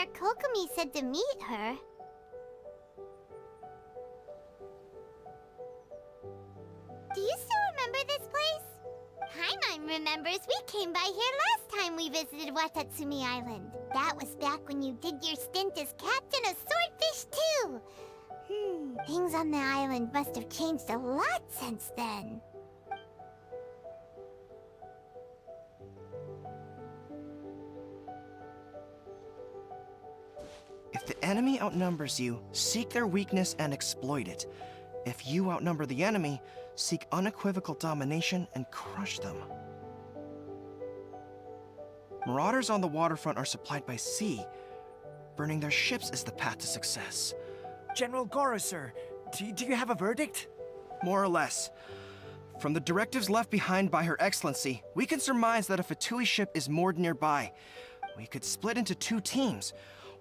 where Kokomi said to meet her. Do you still remember this place? Paimon remembers we came by here last time we visited Watatsumi Island. That was back when you did your stint as captain of Swordfish too. Things on the island must have changed a lot since then. If the enemy outnumbers you, seek their weakness and exploit it. If you outnumber the enemy, seek unequivocal domination and crush them. Marauders on the waterfront are supplied by sea. Burning their ships is the path to success. General Goro, sir, do you have a verdict? More or less. From the directives left behind by Her Excellency, we can surmise that a Fatui ship is moored nearby. We could split into two teams.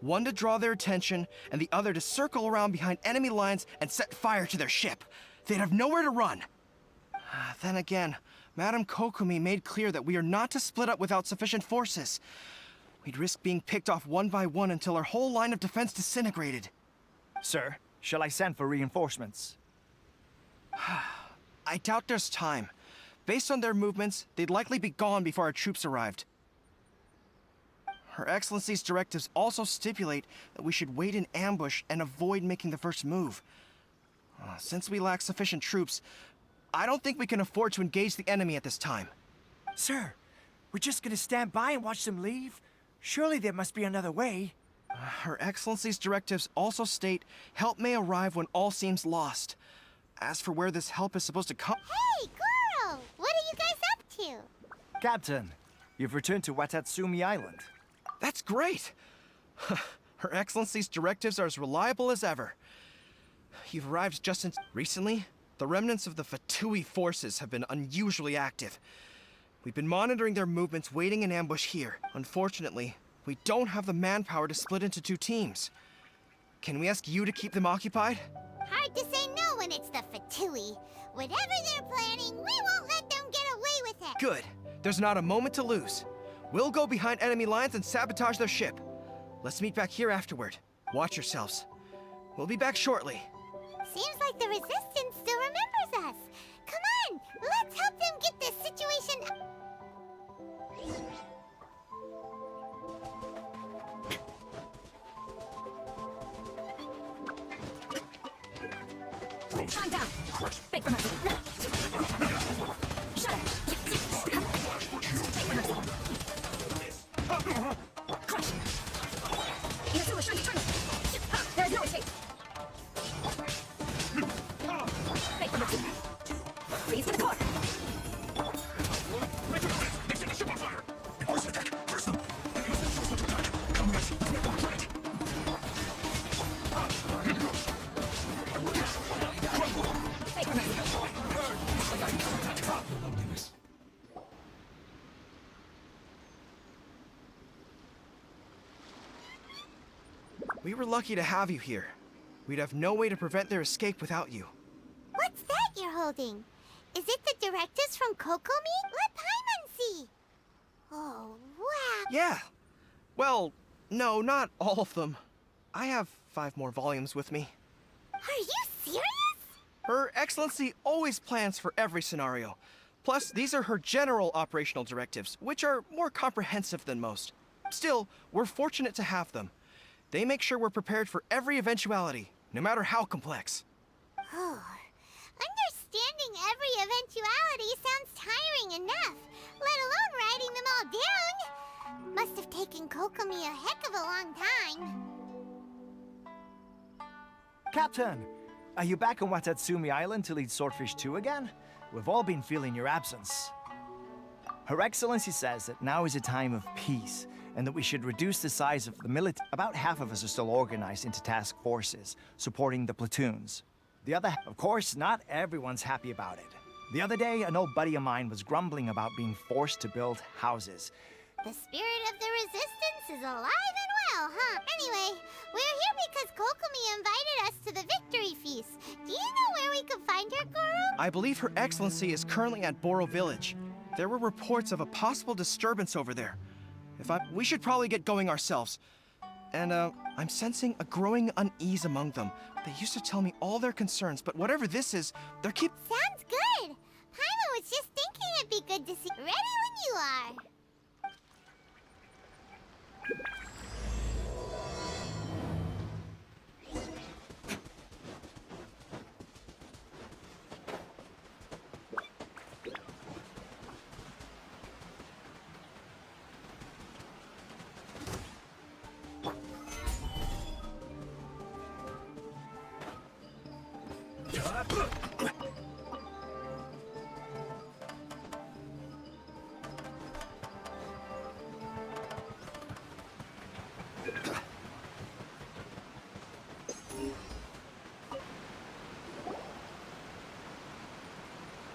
One to draw their attention, and the other to circle around behind enemy lines and set fire to their ship. They'd have nowhere to run. Then again, Madame Kokomi made clear that we are not to split up without sufficient forces. We'd risk being picked off one by one until our whole line of defense disintegrated. Sir, shall I send for reinforcements? I doubt there's time. Based on their movements, they'd likely be gone before our troops arrived. Her Excellency's directives also stipulate that we should wait in ambush and avoid making the first move. Since we lack sufficient troops, I don't think we can afford to engage the enemy at this time. Sir, we're just gonna stand by and watch them leave? Surely there must be another way. Her Excellency's directives also state help may arrive when all seems lost. As for where this help is supposed to come... Hey, Goro! What are you guys up to? Captain, you've returned to Watatsumi Island. That's great! Her Excellency's directives are as reliable as ever. You've arrived just in... Recently, the remnants of the Fatui forces have been unusually active. We've been monitoring their movements, waiting in ambush here. Unfortunately, we don't have the manpower to split into two teams. Can we ask you to keep them occupied? Hard to say no when it's the Fatui. Whatever they're planning, we won't let them get away with it. Good. There's not a moment to lose. We'll go behind enemy lines and sabotage their ship. Let's meet back here afterward. Watch yourselves. We'll be back shortly. Seems like the Resistance still remembers us. Come on, let's help them get this situation... Calm down. Big for mercy. Shut up. Big for mercy. Crush. Into a shiny tunnel. There is no escape. Big for mercy. Freeze to the core. We were lucky to have you here. We'd have no way to prevent their escape without you. What's that you're holding? Is it the directives from Kokomi? Let Paimon see. Oh, wow. Yeah. Well, no, not all of them. I have 5 more volumes with me. Are you serious? Her Excellency always plans for every scenario. Plus, these are her general operational directives, which are more comprehensive than most. Still, we're fortunate to have them. They make sure we're prepared for every eventuality, no matter how complex. Oh, understanding every eventuality sounds tiring enough, let alone writing them all down. Must have taken Kokomi a heck of a long time. Captain, are you back on Watatsumi Island to lead Swordfish 2 again? We've all been feeling your absence. Her Excellency says that now is a time of peace, and that we should reduce the size of the military. About half of us are still organized into task forces, supporting the platoons. The other, of course, not everyone's happy about it. The other day, an old buddy of mine was grumbling about being forced to build houses. The spirit of the Resistance is alive and well, huh? Anyway, we're here because Kokomi invited us to the victory feast. Do you know where we could find her, Goro? I believe Her Excellency is currently at Boro Village. There were reports of a possible disturbance over there. We should probably get going ourselves. And, I'm sensing a growing unease among them. They used to tell me all their concerns, but whatever this is, they're Sounds good. Paimon was just thinking it'd be good to see. Ready when you are.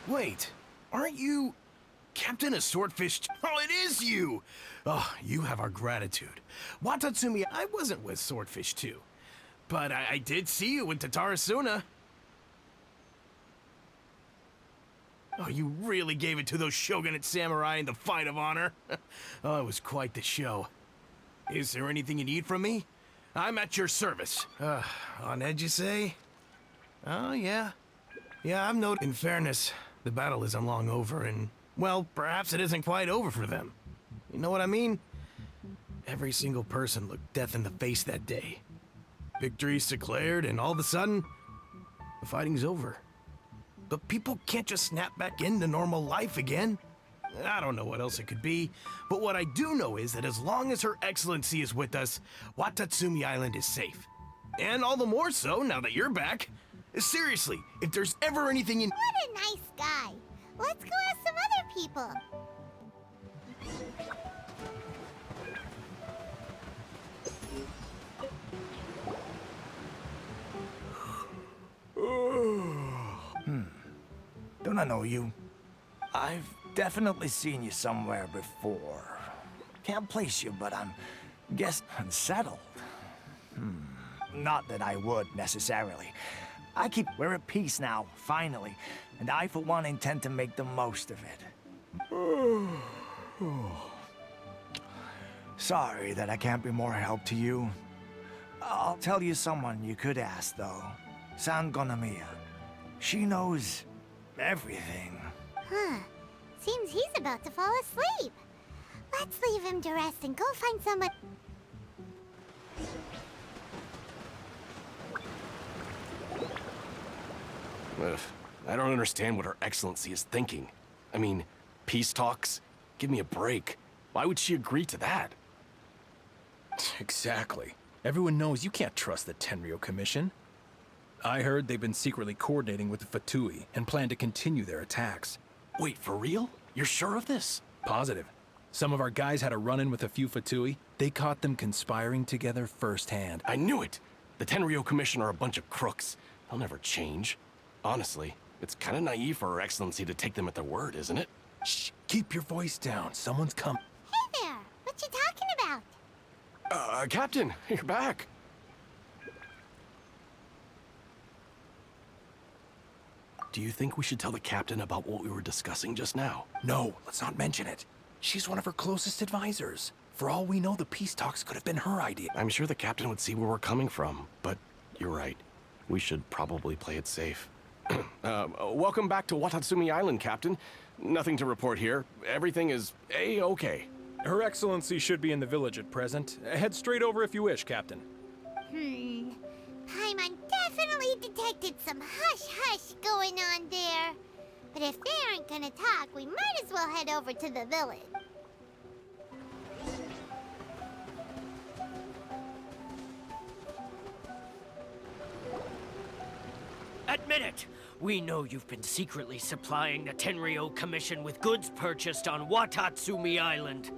Wait, aren't you Captain of Swordfish? Oh, it is you! Oh, you have our gratitude. Watatsumi, I wasn't with Swordfish 2, but I did see you with Tatarasuna. Oh, you really gave it to those shogunate samurai in the fight of honor. Oh, it was quite the show. Is there anything you need from me? I'm at your service. On edge, you say? Oh, yeah. Yeah, I've noted. In fairness, the battle isn't long over, and, well, perhaps it isn't quite over for them. You know what I mean? Every single person looked death in the face that day. Victory's declared, and all of a sudden, the fighting's over. But people can't just snap back into normal life again. I don't know what else it could be, but what I do know is that as long as Her Excellency is with us, Watatsumi Island is safe. And all the more so now that you're back. Seriously, if there's ever anything in— What a nice guy. Let's go ask some other people. Don't I know you? I've definitely seen you somewhere before. Can't place you, but I'm unsettled. Not that I would necessarily. We're at peace now, finally, and I for one intend to make the most of it. Sorry that I can't be more help to you. I'll tell you someone you could ask, though. Sangonomiya. She knows everything. Huh. Seems he's about to fall asleep. Let's leave him to rest and go find someone. Ugh, I don't understand what Her Excellency is thinking. I mean, peace talks? Give me a break. Why would she agree to that? Exactly. Everyone knows you can't trust the Tenryou Commission. I heard they've been secretly coordinating with the Fatui and plan to continue their attacks. Wait, for real? You're sure of this? Positive. Some of our guys had a run-in with a few Fatui. They caught them conspiring together firsthand. I knew it! The Tenryou Commission are a bunch of crooks. They'll never change. Honestly, it's kind of naive for Her Excellency to take them at their word, isn't it? Shh! Keep your voice down. Someone's come. Hey there. What you talking about? Captain, you're back. Do you think we should tell the captain about what we were discussing just now? No, let's not mention it. She's one of her closest advisors. For all we know, the peace talks could have been her idea. I'm sure the captain would see where we're coming from, but you're right. We should probably play it safe. Welcome back to Watatsumi Island, Captain. Nothing to report here. Everything is A-okay. Her Excellency should be in the village at present. Head straight over if you wish, Captain. Paimon definitely detected some hush-hush going on there. But if they aren't gonna talk, we might as well head over to the village. Admit it! We know you've been secretly supplying the Tenryou Commission with goods purchased on Watatsumi Island.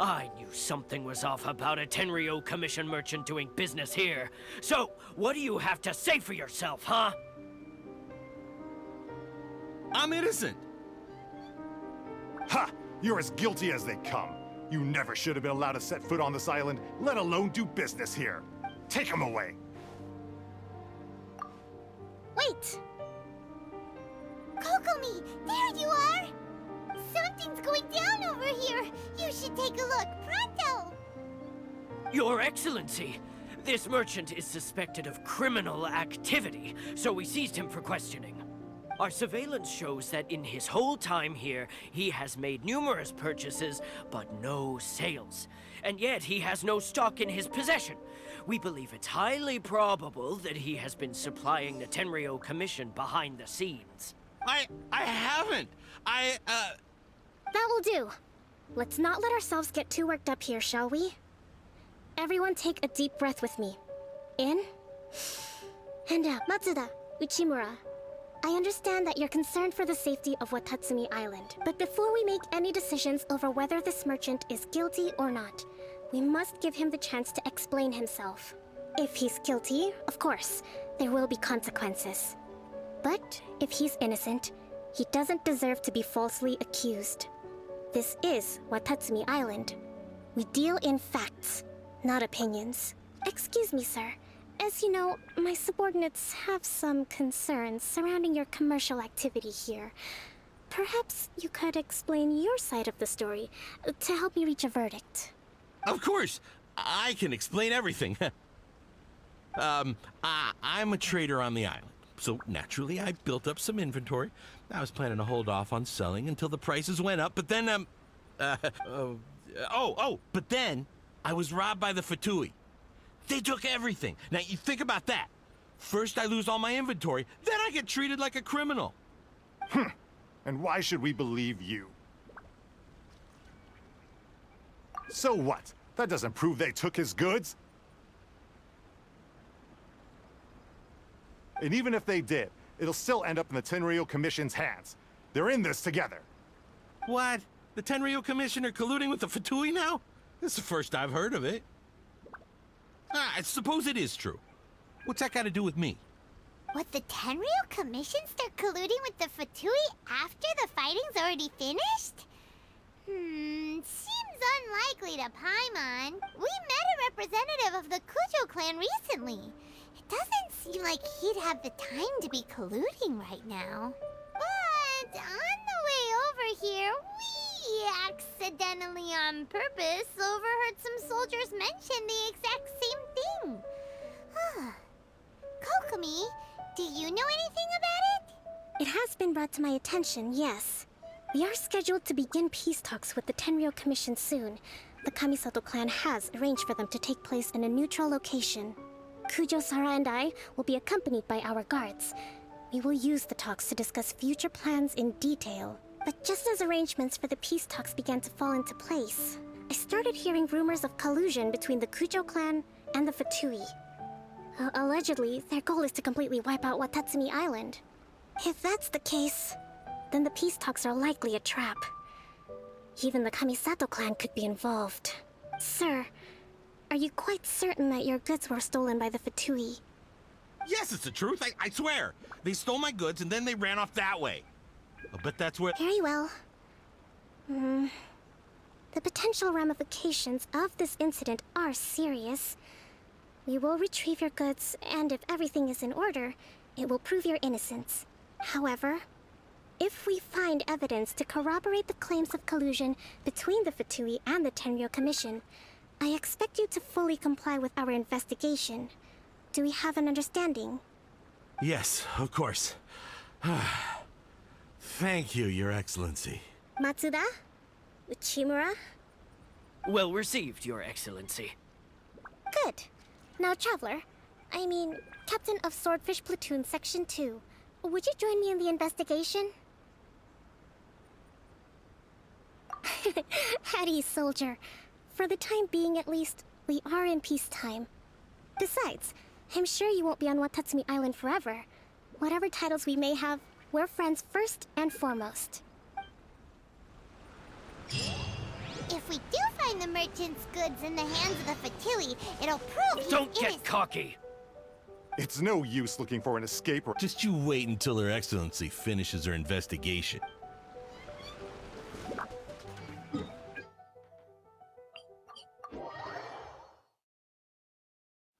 I knew something was off about a Tenryou Commission merchant doing business here. So, what do you have to say for yourself, huh? I'm innocent! Ha! You're as guilty as they come. You never should have been allowed to set foot on this island, let alone do business here. Take him away. Wait! Kokomi, there you are! Something's going down over here! You should take a look, pronto! Your Excellency, this merchant is suspected of criminal activity, so we seized him for questioning. Our surveillance shows that in his whole time here, he has made numerous purchases, but no sales. And yet he has no stock in his possession. We believe it's highly probable that he has been supplying the Tenryo Commission behind the scenes. I haven't. That will do. Let's not let ourselves get too worked up here, shall we? Everyone take a deep breath with me. In. And out. Matsuda, Uchimura. I understand that you're concerned for the safety of Watatsumi Island, but before we make any decisions over whether this merchant is guilty or not, we must give him the chance to explain himself. If he's guilty, of course, there will be consequences. But if he's innocent, he doesn't deserve to be falsely accused. This is Watatsumi Island. We deal in facts, not opinions. Excuse me, sir. As you know, my subordinates have some concerns surrounding your commercial activity here. Perhaps you could explain your side of the story to help me reach a verdict. Of course, I can explain everything. I'm a trader on the island, so naturally I built up some inventory. I was planning to hold off on selling until the prices went up, but then, but then I was robbed by the Fatui. They took everything. Now, you think about that. First, I lose all my inventory, then I get treated like a criminal. And why should we believe you? So what? That doesn't prove they took his goods. And even if they did, it'll still end up in the Tenryo Commission's hands. They're in this together. What? The Tenryo Commission are colluding with the Fatui now? This is the first I've heard of it. I suppose it is true. What's that got to do with me? What, the Tenryo Commission start colluding with the Fatui after the fighting's already finished? Seems unlikely to Paimon. We met a representative of the Kujo clan recently. It doesn't seem like he'd have the time to be colluding right now. But on the way over here, we accidentally on purpose overheard some soldiers mention the exact same thing. Kokomi, do you know anything about it? It has been brought to my attention, yes. We are scheduled to begin peace talks with the Tenryo Commission soon. The Kamisato clan has arranged for them to take place in a neutral location. Kujo-Sara and I will be accompanied by our guards. We will use the talks to discuss future plans in detail. But just as arrangements for the peace talks began to fall into place, I started hearing rumors of collusion between the Kujo clan and the Fatui. Allegedly, their goal is to completely wipe out Watatsumi Island. If that's the case, then the peace talks are likely a trap. Even the Kamisato clan could be involved. Sir, are you quite certain that your goods were stolen by the Fatui? Yes, it's the truth. I swear. They stole my goods and then they ran off that way. I'll bet that's where... Very well. The potential ramifications of this incident are serious. We will retrieve your goods, and if everything is in order, it will prove your innocence. However, if we find evidence to corroborate the claims of collusion between the Fatui and the Tenryo Commission, I expect you to fully comply with our investigation. Do we have an understanding? Yes, of course. Thank you, Your Excellency. Matsuda? Uchimura? Well received, Your Excellency. Good. Now, Traveler, Captain of Swordfish Platoon Section 2, would you join me in the investigation? Hattie, soldier. For the time being, at least, we are in peacetime. Besides, I'm sure you won't be on Watatsumi Island forever. Whatever titles we may have, we're friends first and foremost. If we do find the merchant's goods in the hands of the Fatui, it'll prove he's Don't get innocent. cocky! It's no use looking for an escape or... Just you wait until Her Excellency finishes her investigation.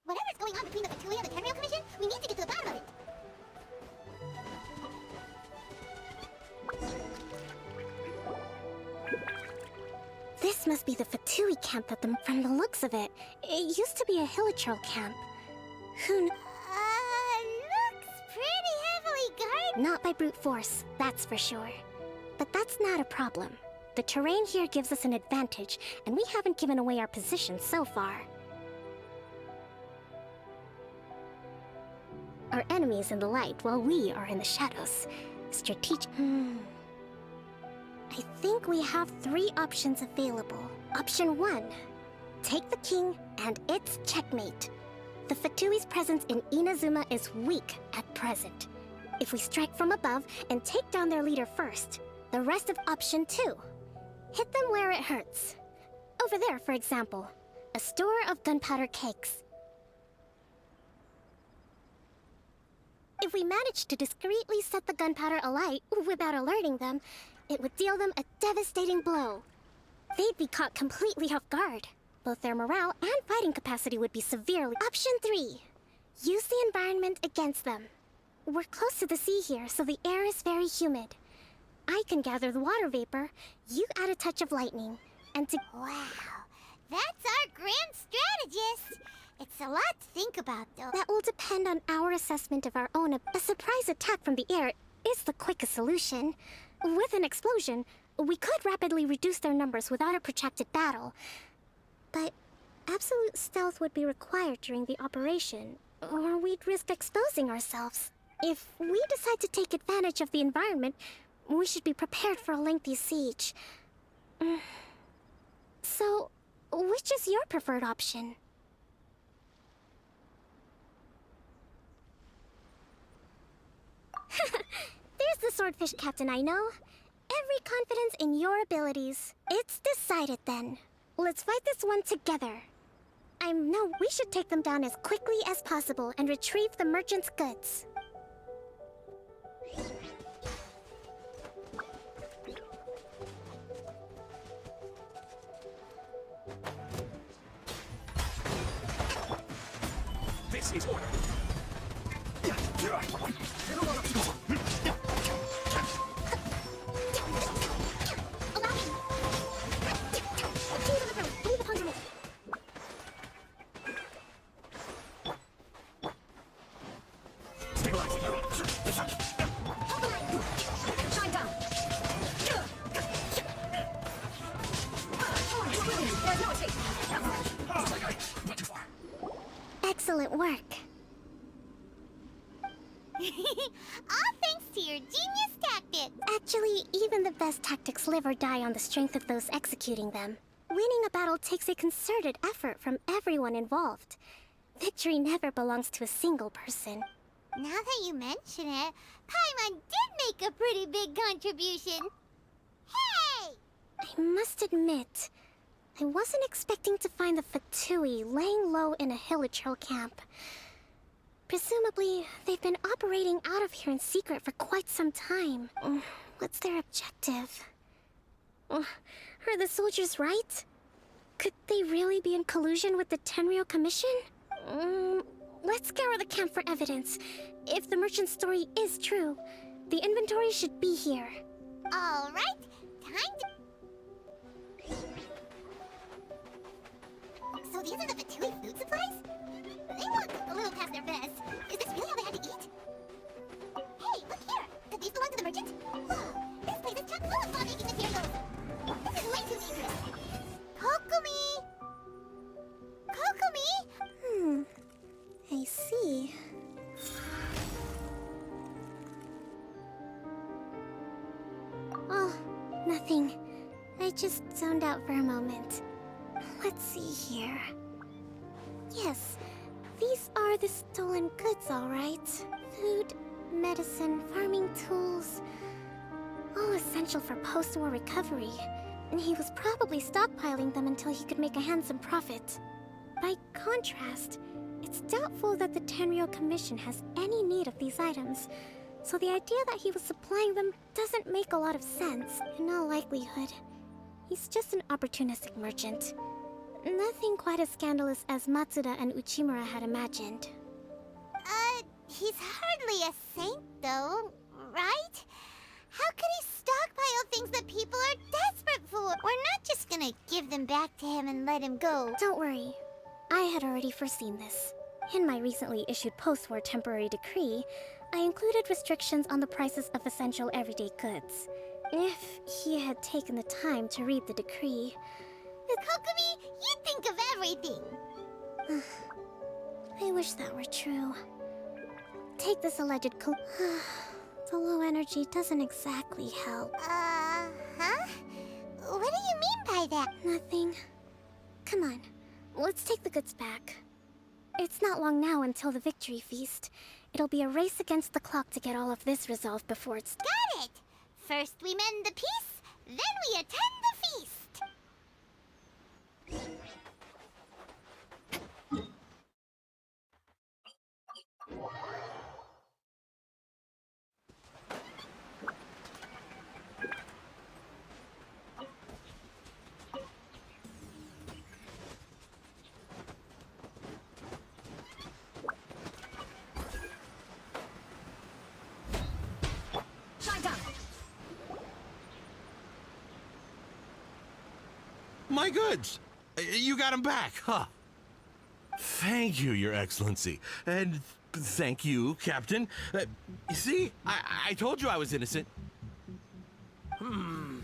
Whatever's going on between the Fatui and the Tenryo Commission, we need to get to the bottom of it. must be the Fatui camp from the looks of it. It used to be a Hilichurl camp. Looks pretty heavily guarded. Not by brute force, that's for sure. But that's not a problem. The terrain here gives us an advantage, and we haven't given away our position so far. Our enemies in the light, while we are in the shadows. Strategic. I think we have 3 options available. Option 1. Take the king, and it's checkmate. The Fatui's presence in Inazuma is weak at present. If we strike from above and take down their leader first, the rest of option 2. Hit them where it hurts. Over there, for example. A store of gunpowder cakes. If we manage to discreetly set the gunpowder alight without alerting them, it would deal them a devastating blow. They'd be caught completely off guard. Both their morale and fighting capacity would be severely... Option 3. Use the environment against them. We're close to the sea here, so the air is very humid. I can gather the water vapor, you add a touch of lightning, and Wow, that's our grand strategist. It's a lot to think about, though. That will depend on our assessment of our own. A surprise attack from the air is the quickest solution. With an explosion, we could rapidly reduce their numbers without a protracted battle. But absolute stealth would be required during the operation, or we'd risk exposing ourselves. If we decide to take advantage of the environment, we should be prepared for a lengthy siege. So, which is your preferred option? There's the swordfish captain I know. Every confidence in your abilities. It's decided then. Let's fight this one together. I know we should take them down as quickly as possible and retrieve the merchant's goods. This is order. Excellent work. All thanks to your genius tactics. Actually, even the best tactics live or die on the strength of those executing them. Winning a battle takes a concerted effort from everyone involved. Victory never belongs to a single person. Now that you mention it, Paimon did make a pretty big contribution. Hey! I must admit, I wasn't expecting to find the Fatui laying low in a Hilichurl camp. Presumably, they've been operating out of here in secret for quite some time. What's their objective? Are the soldiers right? Could they really be in collusion with the Tenryou Commission? Let's scour the camp for evidence. If the merchant's story is true, the inventory should be here. All right, time to... So these are the Fatui food supplies? They look a little past their best. Is this really all they had to eat? Hey, look here! Did these belong to the merchant? Whoa, this place is chock full of bomb-making materials! This is way too dangerous! Kokomi! Kokomi? I see. Oh, nothing. I just zoned out for a moment. Let's see here. Yes, these are the stolen goods, all right. Food, medicine, farming tools. All essential for post-war recovery. And he was probably stockpiling them until he could make a handsome profit. By contrast, it's doubtful that the Tenryou Commission has any need of these items, so the idea that he was supplying them doesn't make a lot of sense. In all likelihood, he's just an opportunistic merchant. Nothing quite as scandalous as Matsuda and Uchimura had imagined. He's hardly a saint, though, right? How could he stockpile things that people are desperate for? We're not just gonna give them back to him and let him go. Don't worry. I had already foreseen this. In my recently issued post-war temporary decree, I included restrictions on the prices of essential everyday goods. If he had taken the time to read the decree... Kokomi, you think of everything. I wish that were true. Take this alleged The low energy doesn't exactly help. Huh? What do you mean by that? Nothing. Come on, let's take the goods back. It's not long now until the victory feast. It'll be a race against the clock to get all of this resolved before it's... Got it! First we mend the peace, then we attend the feast. My goods! You got them back, huh? Thank you, Your Excellency. And thank you, Captain. See? I told you I was innocent. I'm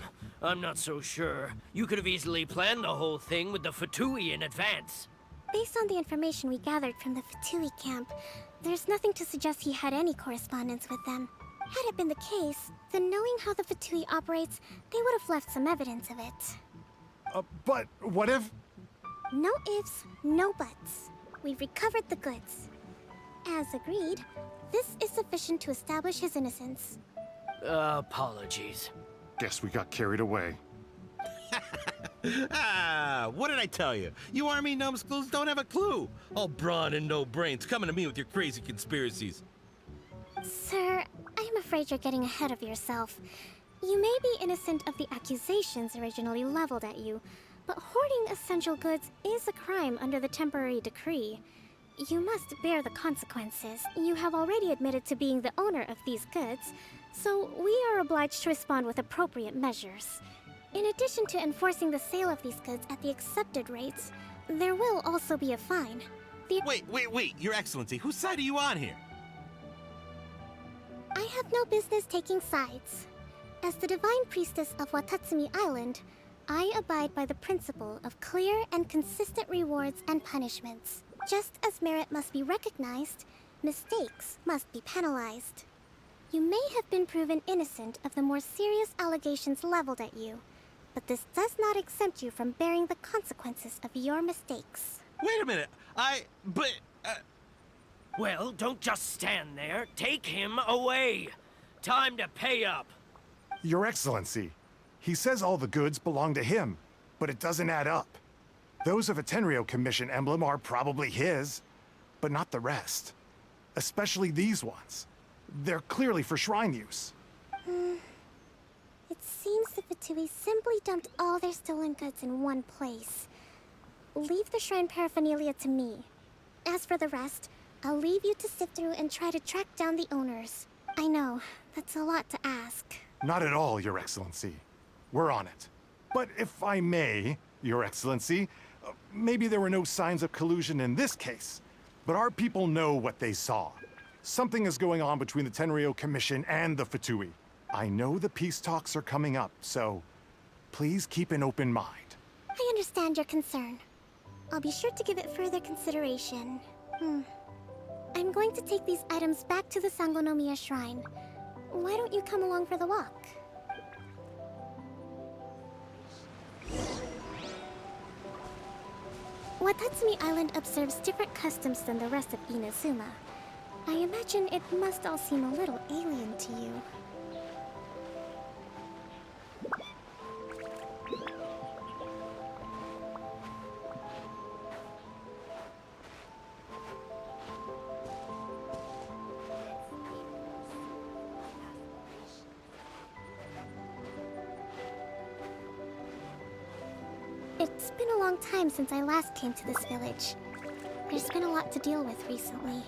not so sure. You could have easily planned the whole thing with the Fatui in advance. Based on the information we gathered from the Fatui camp, there's nothing to suggest he had any correspondence with them. Had it been the case, then knowing how the Fatui operates, they would have left some evidence of it. But what if... No ifs, no buts. We've recovered the goods. As agreed, this is sufficient to establish his innocence. Apologies. Guess we got carried away. What did I tell you? You army numbskulls don't have a clue. All brawn and no brains coming to me with your crazy conspiracies. Sir, I'm afraid you're getting ahead of yourself. You may be innocent of the accusations originally leveled at you, but hoarding essential goods is a crime under the temporary decree. You must bear the consequences. You have already admitted to being the owner of these goods, so we are obliged to respond with appropriate measures. In addition to enforcing the sale of these goods at the accepted rates, there will also be a fine. Wait, Your Excellency, whose side are you on here? I have no business taking sides. As the Divine Priestess of Watatsumi Island, I abide by the principle of clear and consistent rewards and punishments. Just as merit must be recognized, mistakes must be penalized. You may have been proven innocent of the more serious allegations leveled at you, but this does not exempt you from bearing the consequences of your mistakes. Wait a minute, Well, don't just stand there. Take him away. Time to pay up. Your Excellency, he says all the goods belong to him, but it doesn't add up. Those of a Tenryo Commission emblem are probably his, but not the rest. Especially these ones. They're clearly for shrine use. It seems the Fatui simply dumped all their stolen goods in one place. Leave the shrine paraphernalia to me. As for the rest, I'll leave you to sift through and try to track down the owners. I know, that's a lot to ask. Not at all, Your Excellency. We're on it. But if I may, Your Excellency, maybe there were no signs of collusion in this case, but our people know what they saw. Something is going on between the Tenryo Commission and the Fatui. I know the peace talks are coming up, so please keep an open mind. I understand your concern. I'll be sure to give it further consideration. I'm going to take these items back to the Sangonomiya shrine. Why don't you come along for the walk? Watatsumi Island observes different customs than the rest of Inazuma. I imagine it must all seem a little alien to you. It's been a long time since I last came to this village. There's been a lot to deal with recently.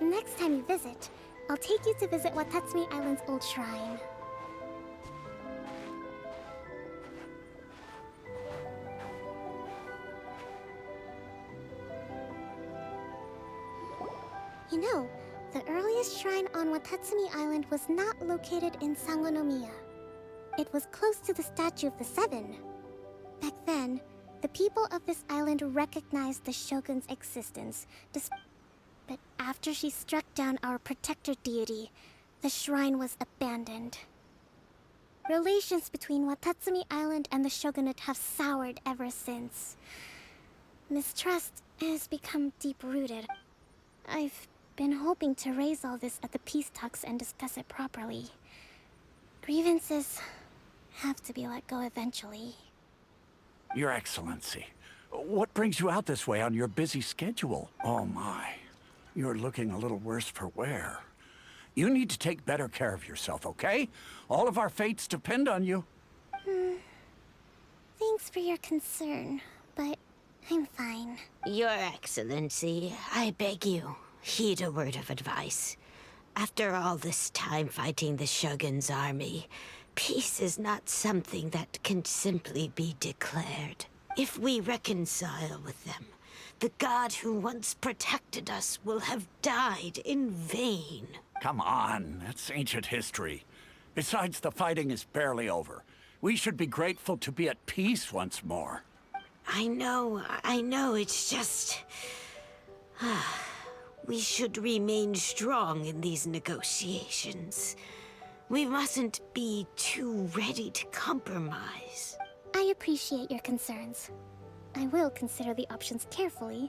Next time you visit, I'll take you to visit Watatsumi Island's old shrine. on Watatsumi Island was not located in Sangonomiya. It was close to the Statue of the Seven. Back then, the people of this island recognized the Shogun's existence, but after she struck down our protector deity, the shrine was abandoned. Relations between Watatsumi Island and the Shogunate have soured ever since. Mistrust has become deep-rooted. I've been hoping to raise all this at the peace talks and discuss it properly. Grievances have to be let go eventually. Your Excellency, what brings you out this way on your busy schedule? Oh my, you're looking a little worse for wear. You need to take better care of yourself, okay? All of our fates depend on you. Thanks for your concern, but I'm fine. Your Excellency, I beg you, heed a word of advice. After all this time fighting the Shogun's army, peace is not something that can simply be declared. If we reconcile with them, the god who once protected us will have died in vain. Come on, that's ancient history. Besides, the fighting is barely over. We should be grateful to be at peace once more. I know, it's just... we should remain strong in these negotiations. We mustn't be too ready to compromise. I appreciate your concerns. I will consider the options carefully,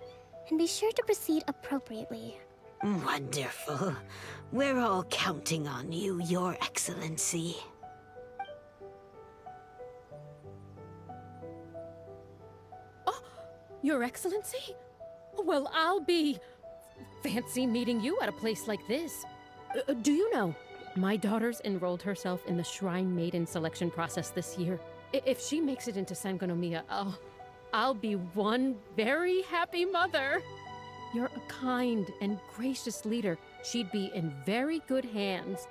and be sure to proceed appropriately. Wonderful. We're all counting on you, Your Excellency. Your Excellency? Well, I'll be... fancy meeting you at a place like this. Do you know, my daughter's enrolled herself in the Shrine Maiden selection process this year. If she makes it into sangonomiya, I'll be one very happy mother. You're a kind and gracious leader. She'd be in very good hands.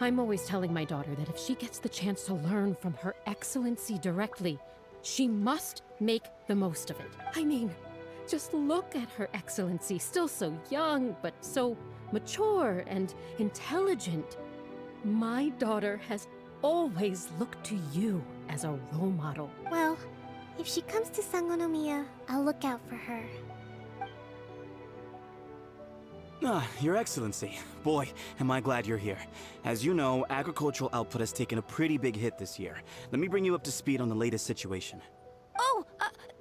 I'm always telling my daughter that if she gets the chance to learn from Her Excellency directly, she must make the most of it. I mean, just look at Her Excellency, still so young, but so mature and intelligent. My daughter has always looked to you as a role model. Well, if she comes to Sangonomiya, I'll look out for her. Your Excellency. Boy, am I glad you're here. As you know, agricultural output has taken a pretty big hit this year. Let me bring you up to speed on the latest situation. Oh,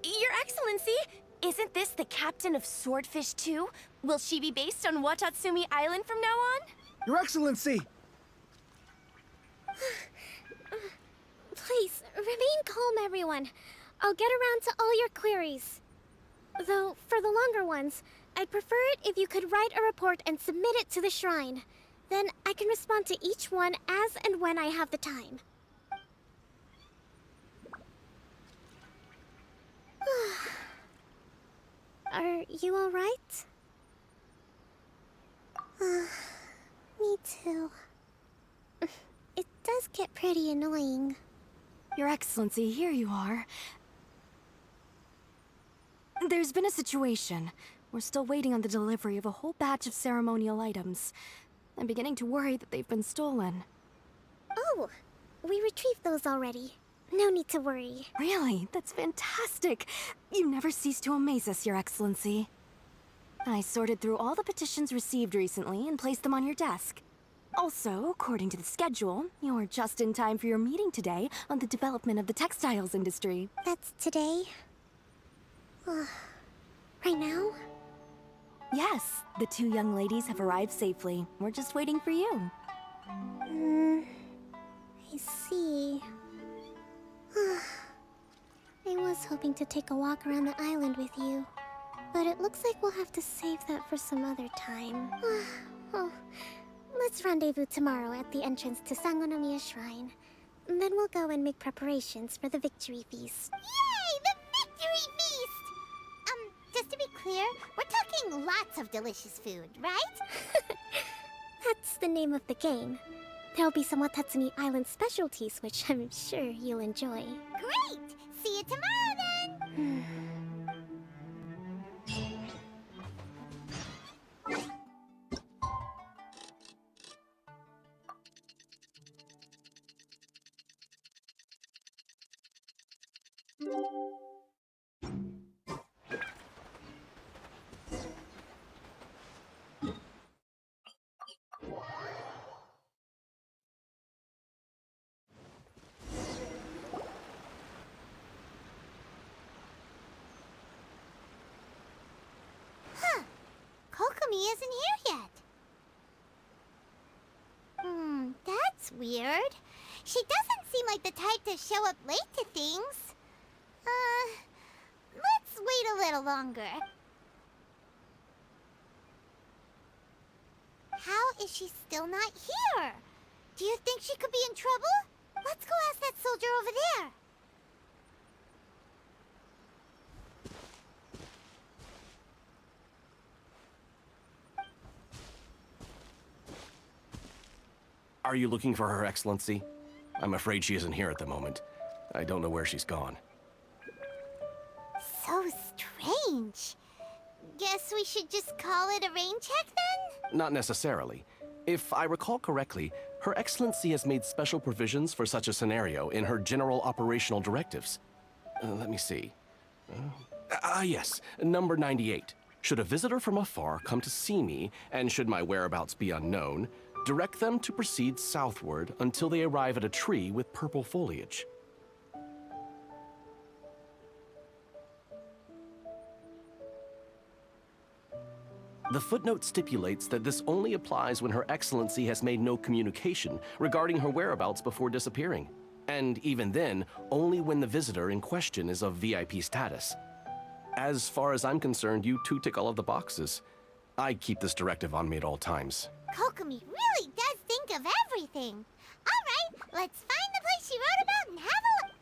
Your Excellency! Isn't this the captain of Swordfish 2? Will she be based on Watatsumi Island from now on? Your Excellency! Please, remain calm, everyone. I'll get around to all your queries. Though, for the longer ones, I'd prefer it if you could write a report and submit it to the shrine. Then I can respond to each one as and when I have the time. Are you alright? Me too. It does get pretty annoying. Your Excellency, here you are. There's been a situation. We're still waiting on the delivery of a whole batch of ceremonial items. I'm beginning to worry that they've been stolen. Oh, we retrieved those already. No need to worry. Really? That's fantastic. You never cease to amaze us, Your Excellency. I sorted through all the petitions received recently and placed them on your desk. Also, according to the schedule, you're just in time for your meeting today on the development of the textiles industry. That's today? Right now? Yes, the two young ladies have arrived safely. We're just waiting for you. I see. I was hoping to take a walk around the island with you, but it looks like we'll have to save that for some other time. Oh, let's rendezvous tomorrow at the entrance to Sangonomiya Shrine. Then we'll go and make preparations for the victory feast. Yay! The victory feast! Just to be clear, we're talking lots of delicious food, right? That's the name of the game. There'll be some Watatsumi Island specialties, which I'm sure you'll enjoy. Great! See you tomorrow then! Kokomi isn't here yet. That's weird. She doesn't seem like the type to show up late to things. Let's wait a little longer. How is she still not here? Do you think she could be in trouble? Let's go ask that soldier over there. Are you looking for Her Excellency? I'm afraid she isn't here at the moment. I don't know where she's gone. So strange. Guess we should just call it a rain check then? Not necessarily. If I recall correctly, Her Excellency has made special provisions for such a scenario in her general operational directives. Let me see. Yes, number 98. Should a visitor from afar come to see me, and should my whereabouts be unknown, direct them to proceed southward until they arrive at a tree with purple foliage. The footnote stipulates that this only applies when Her Excellency has made no communication regarding her whereabouts before disappearing. And even then, only when the visitor in question is of VIP status. As far as I'm concerned, you two tick all of the boxes. I keep this directive on me at all times. Kokomi really does think of everything. All right, let's find the place she wrote about and have a look.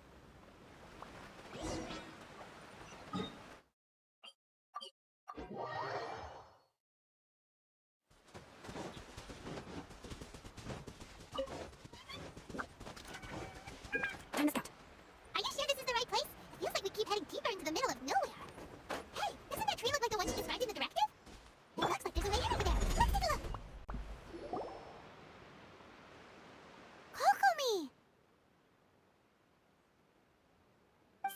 Time to scout. Are you sure this is the right place? It feels like we keep heading deeper into the middle of nowhere. Hey, doesn't that tree look like the one she described in the directive? It looks like there's a lady over there. Let's take a look. Kokomi!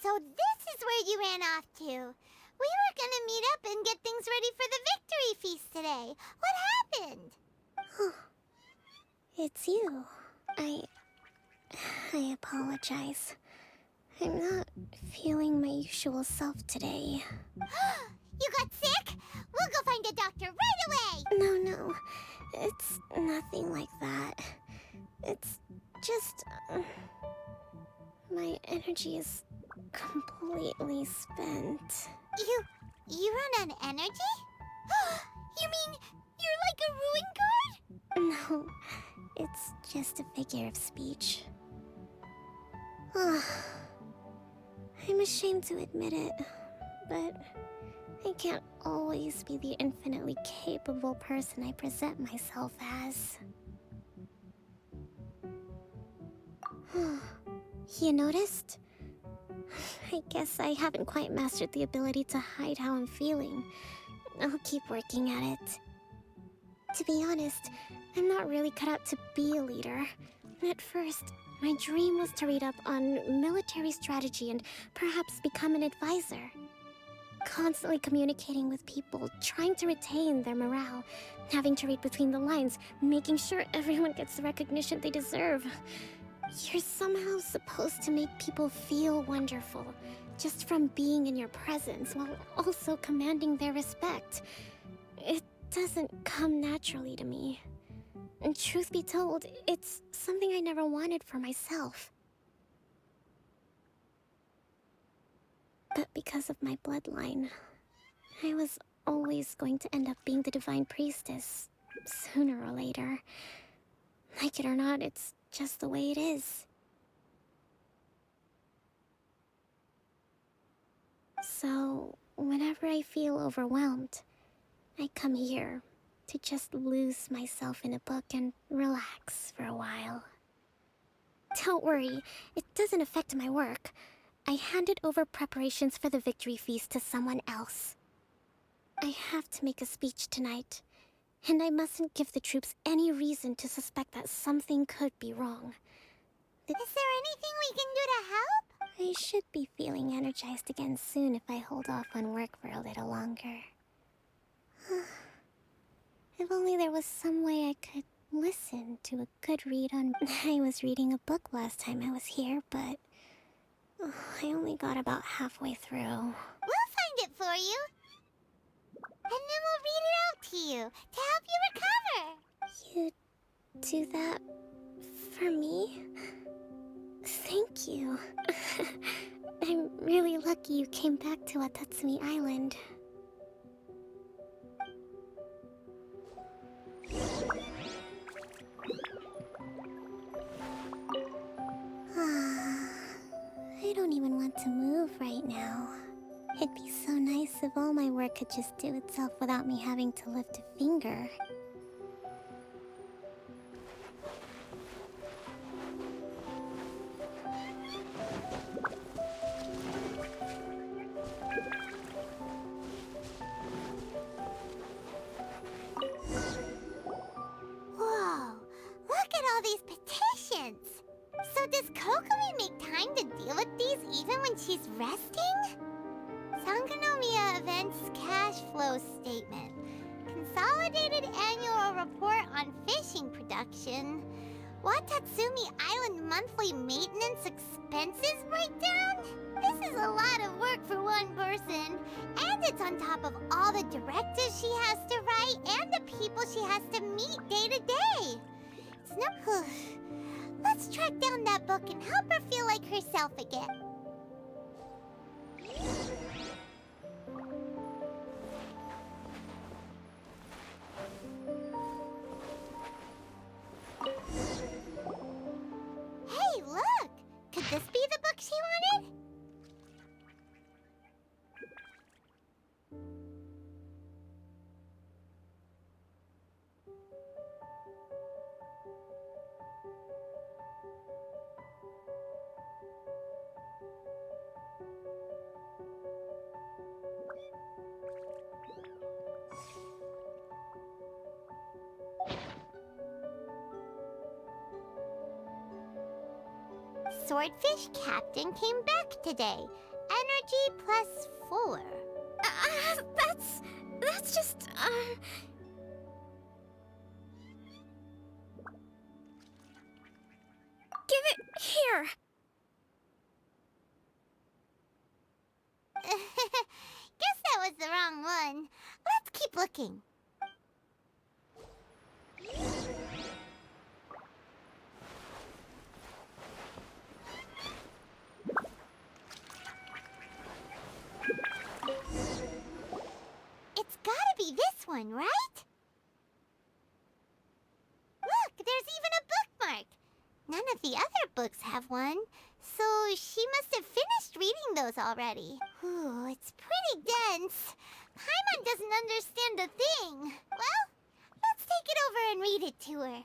So this is where you ran off to. We were gonna meet up and get things ready for the victory feast today. What happened? It's you. I apologize. I'm not feeling my usual self today. You got sick? We'll go find a doctor right away! No. It's nothing like that. It's just... my energy is completely spent. You run on energy? You mean you're like a ruin card? No, it's just a figure of speech. I'm ashamed to admit it, but I can't always be the infinitely capable person I present myself as. You noticed? I guess I haven't quite mastered the ability to hide how I'm feeling. I'll keep working at it. To be honest, I'm not really cut out to be a leader. At first, my dream was to read up on military strategy and perhaps become an advisor. Constantly communicating with people, trying to retain their morale, having to read between the lines, making sure everyone gets the recognition they deserve. You're somehow supposed to make people feel wonderful, just from being in your presence, while also commanding their respect. It doesn't come naturally to me. And truth be told, it's something I never wanted for myself. But because of my bloodline, I was always going to end up being the Divine Priestess, sooner or later. Like it or not, it's just the way it is. So, whenever I feel overwhelmed, I come here to just lose myself in a book and relax for a while. Don't worry, it doesn't affect my work. I handed over preparations for the victory feast to someone else. I have to make a speech tonight, and I mustn't give the troops any reason to suspect that something could be wrong. Is there anything we can do to help? I should be feeling energized again soon if I hold off on work for a little longer. If only there was some way I could listen to a good read on... I was reading a book last time I was here, but... I only got about halfway through. We'll find it for you. and then we'll read it out to you to help you recover. You do that for me? Thank you. I'm really lucky you came back to Watatsumi Island. I don't even want to move right now. It'd be so nice if all my work could just do itself without me having to lift a finger. Whoa, look at all these petitions. So does Kokomi make time to deal with these even when she's resting? Sangonomiya Events Cash Flow Statement. Consolidated Annual Report on Fishing Production. Watatsumi Island Monthly Maintenance Expenses Breakdown? This is a lot of work for one person. And it's on top of all the directives she has to write and the people she has to meet day to day. It's no... Let's track down that book and help her feel like herself again. Hey, look! Could this be the book she wanted? Swordfish Captain came back today. Energy +4. That's just, Give it here! Guess that was the wrong one. Let's keep looking. It's gotta be this one, right? Look, there's even a bookmark. None of the other books have one, so she must have finished reading those already. Ooh, it's pretty dense. Paimon doesn't understand a thing. Well, let's take it over and read it to her.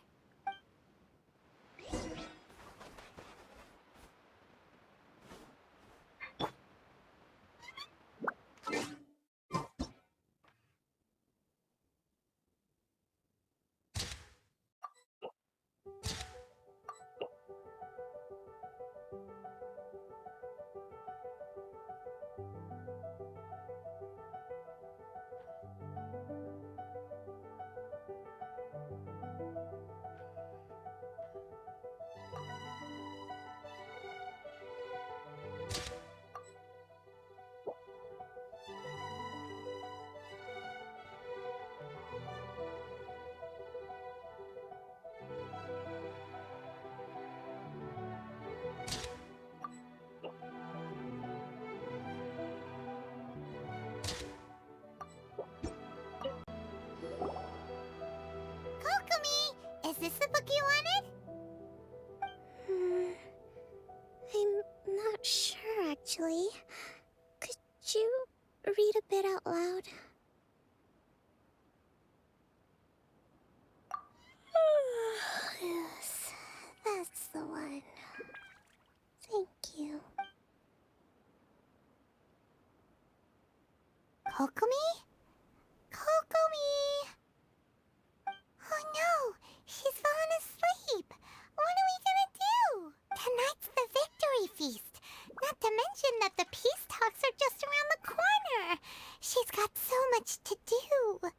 Kokomi, is this the book you wanted? I'm not sure, actually. Could you read a bit out loud? Yes, that's the one. Thank you. Kokomi? Kokomi! Oh no, she's fallen asleep. What are we gonna do? Tonight's the victory feast. Not to mention that the peace talks are just around the corner. She's got so much to do.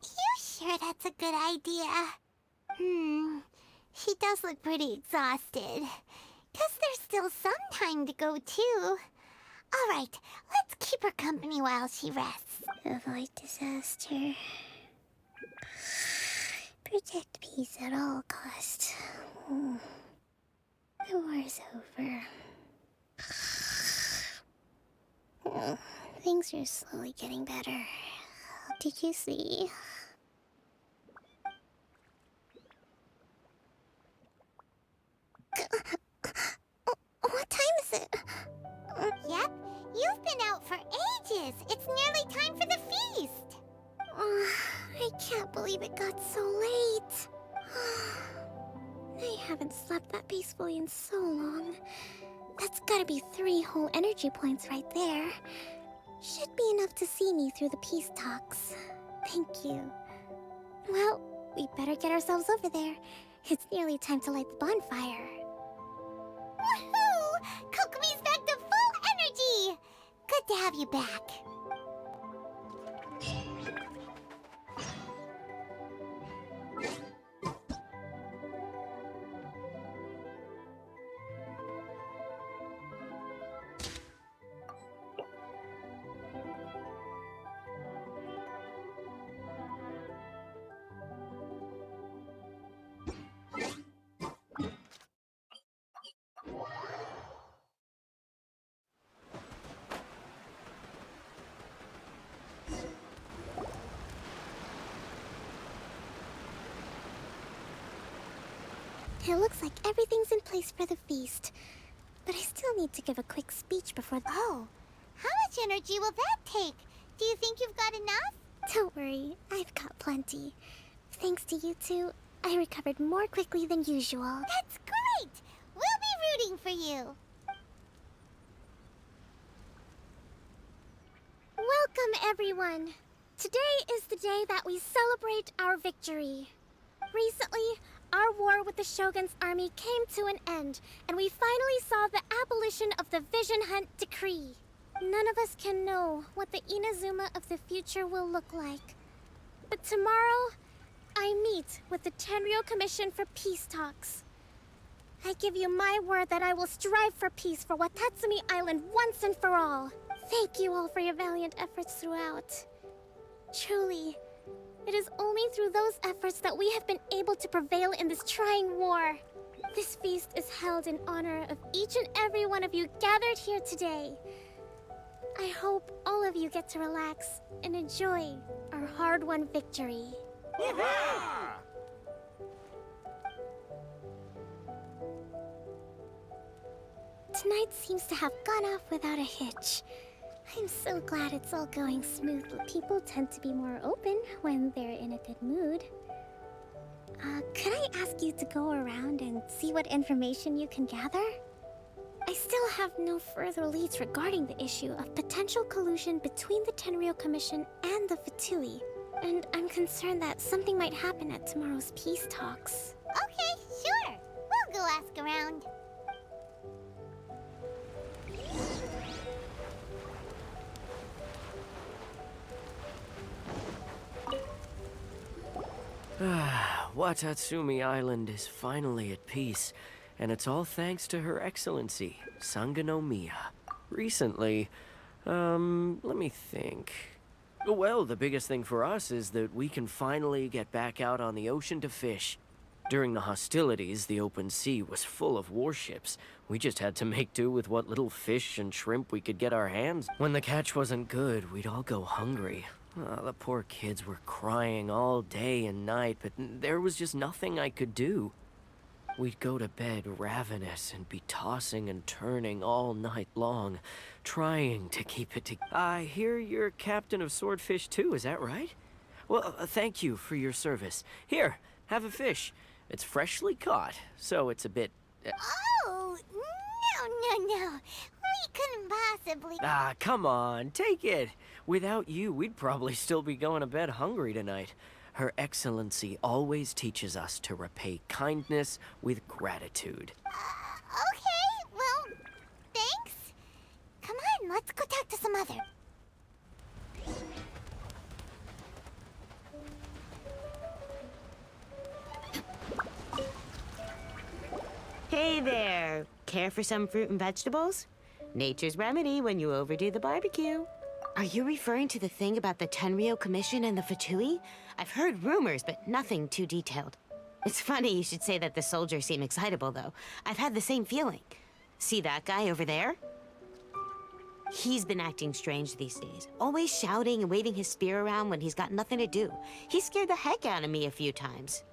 You sure that's a good idea? She does look pretty exhausted. Guess there's still some time to go too. All right, let's keep her company while she rests. Avoid disaster. Protect peace at all costs. The war's over. Things are slowly getting better. Did you see? What time is it? Yep, you've been out for ages. It's nearly time for the feast. I can't believe it got so late. I haven't slept that peacefully in so long. That's gotta be 3 whole energy points right there. Should be enough to see me through the peace talks. Thank you. Well, we better get ourselves over there. It's nearly time to light the bonfire. Woohoo! Kokomi's back to full energy! Good to have you back. It looks like everything's in place for the feast. But I still need to give a quick speech before the— Oh, how much energy will that take? Do you think you've got enough? Don't worry, I've got plenty. Thanks to you two, I recovered more quickly than usual. That's great! We'll be rooting for you. Welcome, everyone! Today is the day that we celebrate our victory. Recently, our war with the Shogun's army came to an end, and we finally saw the abolition of the Vision Hunt Decree. None of us can know what the Inazuma of the future will look like. But tomorrow, I meet with the Tenryou Commission for peace talks. I give you my word that I will strive for peace for Watatsumi Island once and for all. Thank you all for your valiant efforts throughout. Truly, it is only through those efforts that we have been able to prevail in this trying war. This feast is held in honor of each and every one of you gathered here today. I hope all of you get to relax and enjoy our hard-won victory. Tonight seems to have gone off without a hitch. I'm so glad it's all going smoothly. People tend to be more open when they're in a good mood. Could I ask you to go around and see what information you can gather? I still have no further leads regarding the issue of potential collusion between the Tenryou Commission and the Fatui, and I'm concerned that something might happen at tomorrow's peace talks. Okay, sure. We'll go ask around. Watatsumi Island is finally at peace, and it's all thanks to Her Excellency, Sangonomiya. Recently, let me think. Well, the biggest thing for us is that we can finally get back out on the ocean to fish. During the hostilities, the open sea was full of warships. We just had to make do with what little fish and shrimp we could get our hands. When the catch wasn't good, we'd all go hungry. The poor kids were crying all day and night, but there was just nothing I could do. We'd go to bed ravenous and be tossing and turning all night long, trying to keep it together. I hear you're captain of Swordfish too, is that right? Well, thank you for your service. Here, have a fish. It's freshly caught, so it's a bit... Oh, no. We couldn't possibly... come on, take it. Without you, we'd probably still be going to bed hungry tonight. Her Excellency always teaches us to repay kindness with gratitude. Okay, well, thanks. Come on, let's go talk to some other... Hey there. Care for some fruit and vegetables? Nature's remedy when you overdo the barbecue. Are you referring to the thing about the Tenryo Commission and the Fatui? I've heard rumors, but nothing too detailed. It's funny you should say that the soldiers seem excitable, though. I've had the same feeling. See that guy over there? He's been acting strange these days. Always shouting and waving his spear around when he's got nothing to do. He scared the heck out of me a few times.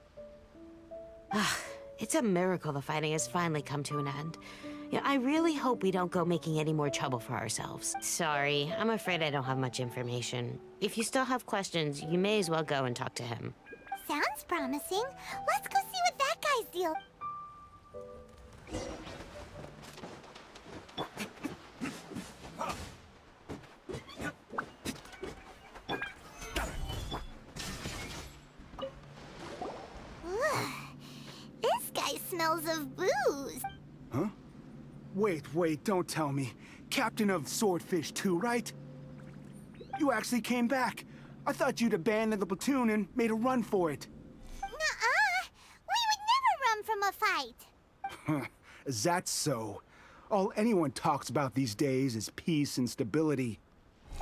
It's a miracle the fighting has finally come to an end. Yeah, I really hope we don't go making any more trouble for ourselves. Sorry, I'm afraid I don't have much information. If you still have questions, you may as well go and talk to him. Sounds promising. Let's go see what that guy's deal. Ugh. This guy smells of booze. Huh? Wait, don't tell me. Captain of Swordfish 2, right? You actually came back. I thought you'd abandoned the platoon and made a run for it. Nuh-uh. We would never run from a fight. Is that so? All anyone talks about these days is peace and stability.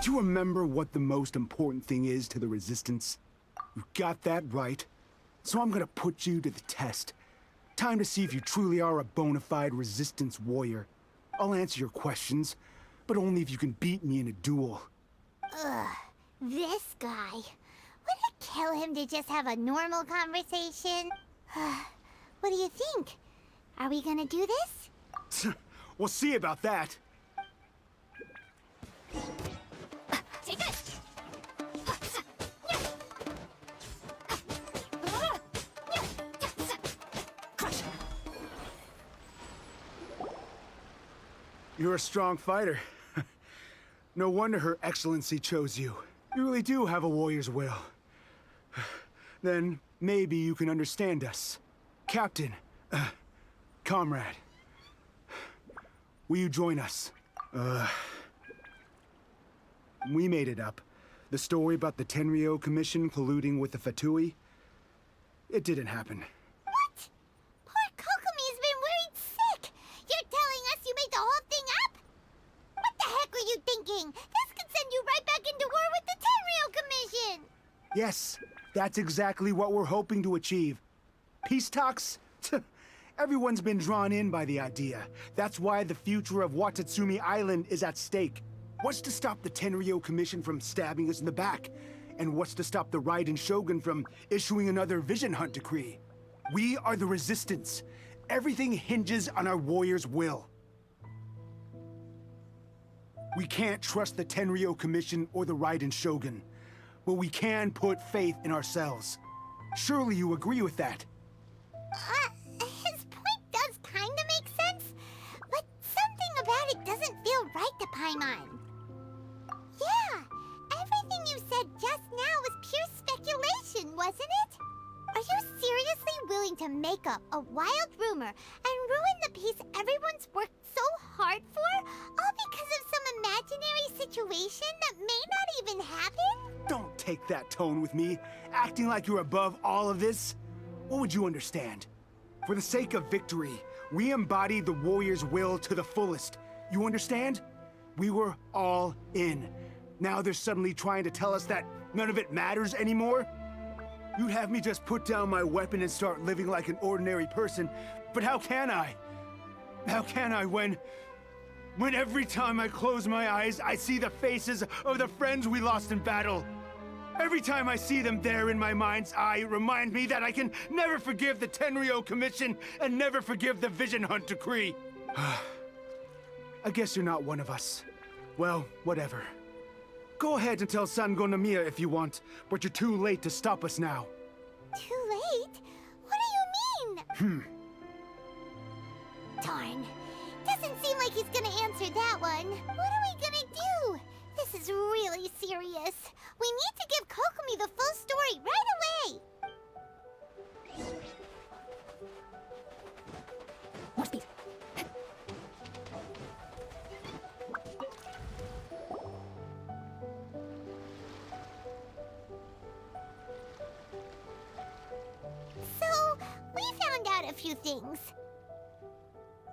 Do you remember what the most important thing is to the Resistance? You got that right. So I'm gonna put you to the test. Time to see if you truly are a bona fide Resistance warrior. I'll answer your questions, but only if you can beat me in a duel. Ugh, this guy. Would it kill him to just have a normal conversation? What do you think? Are we gonna do this? We'll see about that. Take it! You're a strong fighter. No wonder Her Excellency chose you. You really do have a warrior's will. Then maybe you can understand us. Captain, comrade, will you join us? We made it up. The story about the Tenryo Commission colluding with the Fatui, it didn't happen. What? Poor Kokomi's been worried sick. You're telling us you made the whole thing up? What the heck were you thinking? This could send you right back into war with the Tenryo Commission. Yes, that's exactly what we're hoping to achieve. Peace talks? Everyone's been drawn in by the idea. That's why the future of Watatsumi Island is at stake. What's to stop the Tenryo Commission from stabbing us in the back? And what's to stop the Raiden Shogun from issuing another Vision Hunt decree? We are the Resistance. Everything hinges on our warrior's will. We can't trust the Tenryo Commission or the Raiden Shogun, but we can put faith in ourselves. Surely you agree with that? His point does kinda make sense, but something about it doesn't feel right to Paimon. Yeah, everything you said just now was pure speculation, wasn't it? Are you seriously willing to make up a wild rumor and ruin the peace everyone's worked so hard for, all because of some imaginary situation that may not even happen? Don't take that tone with me, acting like you're above all of this. What would you understand? For the sake of victory, we embodied the warrior's will to the fullest. You understand? We were all in. Now they're suddenly trying to tell us that none of it matters anymore? You'd have me just put down my weapon and start living like an ordinary person, but how can I? How can I when every time I close my eyes, I see the faces of the friends we lost in battle? Every time I see them there in my mind's eye, it reminds me that I can never forgive the Tenryo Commission and never forgive the Vision Hunt decree. I guess you're not one of us. Well, whatever. Go ahead and tell Sangonomiya if you want, but you're too late to stop us now. Too late? What do you mean? Darn. Doesn't seem like he's gonna answer that one. What are we gonna do? This is really serious. We need to give Kokomi the full story right away. More speed. So, we found out a few things.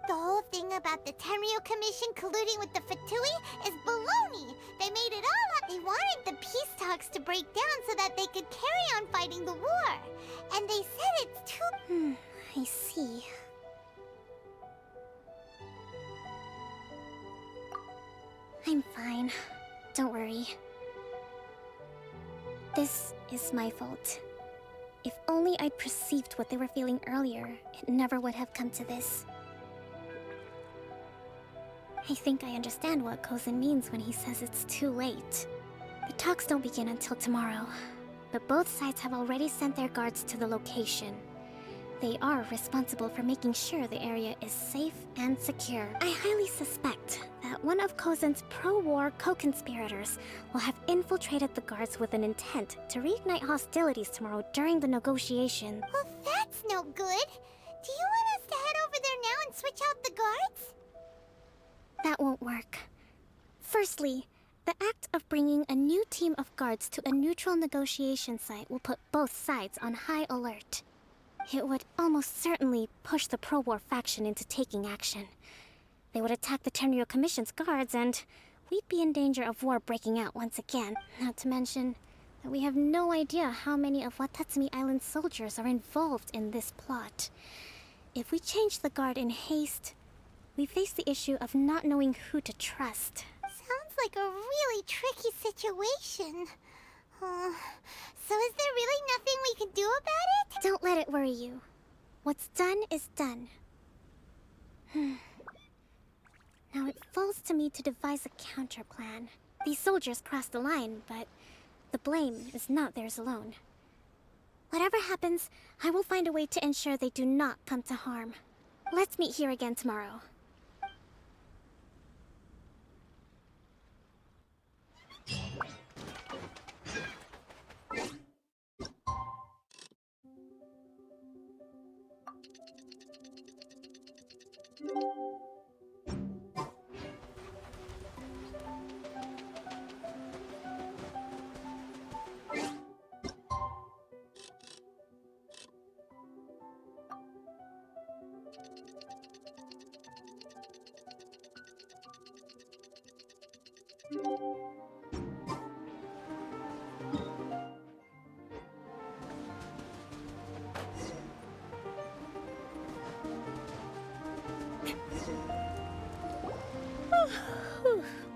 The whole thing about the Tenryo Commission colluding with the Fatui is baloney. They made it all up. They wanted the peace talks to break down so that they could carry on fighting the war. And they said it's too... I see. I'm fine. Don't worry. This is my fault. If only I'd perceived what they were feeling earlier, it never would have come to this. I think I understand what Kozin means when he says it's too late. The talks don't begin until tomorrow, but both sides have already sent their guards to the location. They are responsible for making sure the area is safe and secure. I highly suspect that one of Kozin's pro-war co-conspirators will have infiltrated the guards with an intent to reignite hostilities tomorrow during the negotiation. Well, that's no good. Do you want us to head over there now and switch out the guards? That won't work. Firstly, the act of bringing a new team of guards to a neutral negotiation site will put both sides on high alert. It would almost certainly push the pro-war faction into taking action. They would attack the Tenryo Commission's guards, and we'd be in danger of war breaking out once again. Not to mention that we have no idea how many of Watatsumi Island's soldiers are involved in this plot. If we change the guard in haste, we face the issue of not knowing who to trust. Sounds like a really tricky situation. So is there really nothing we can do about it? Don't let it worry you. What's done is done. Now it falls to me to devise a counter-plan. These soldiers crossed the line, but the blame is not theirs alone. Whatever happens, I will find a way to ensure they do not come to harm. Let's meet here again tomorrow.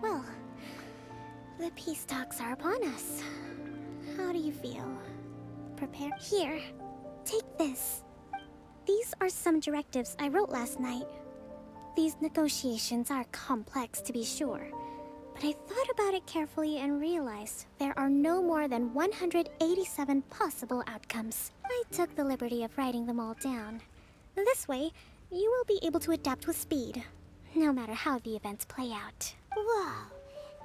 Well, the peace talks are upon us. How do you feel? Prepared? Here, take this. These are some directives I wrote last night. These negotiations are complex, to be sure, but I thought about it carefully and realized there are no more than 187 possible outcomes. I took the liberty of writing them all down. This way, you will be able to adapt with speed, no matter how the events play out. Whoa,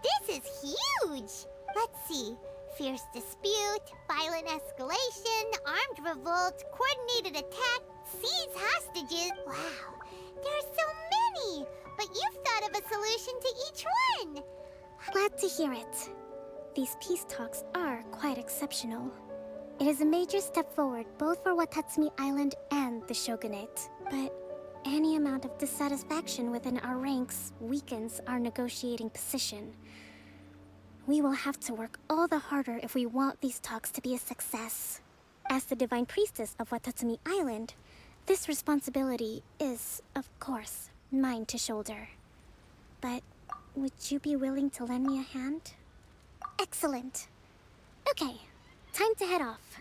this is huge! Let's see. Fierce dispute, violent escalation, armed revolt, coordinated attack, seize hostages. Wow, there are so many! But you've thought of a solution to each one! Glad to hear it. These peace talks are quite exceptional. It is a major step forward both for Watatsumi Island and the Shogunate. But any amount of dissatisfaction within our ranks weakens our negotiating position. We will have to work all the harder if we want these talks to be a success. As the Divine Priestess of Watatsumi Island, this responsibility is, of course, mine to shoulder. But would you be willing to lend me a hand? Excellent. Okay, time to head off.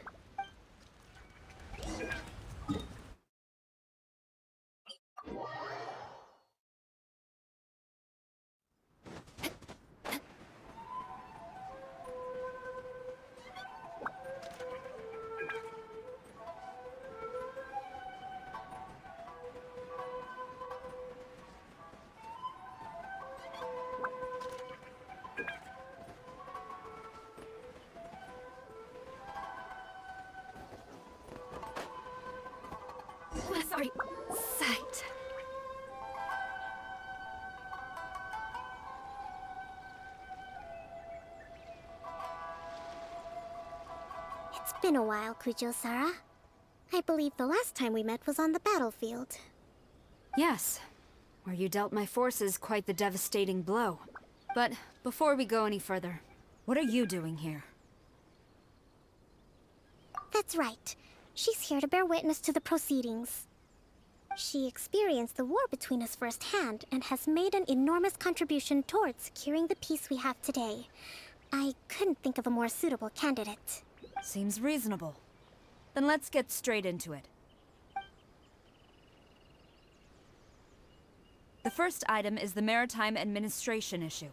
Sorry, sight. It's been a while, Kujo-Sara. I believe the last time we met was on the battlefield. Yes, where you dealt my forces quite the devastating blow. But before we go any further, what are you doing here? That's right. She's here to bear witness to the proceedings. She experienced the war between us firsthand and has made an enormous contribution towards securing the peace we have today. I couldn't think of a more suitable candidate. Seems reasonable. Then let's get straight into it. The first item is the Maritime Administration issue.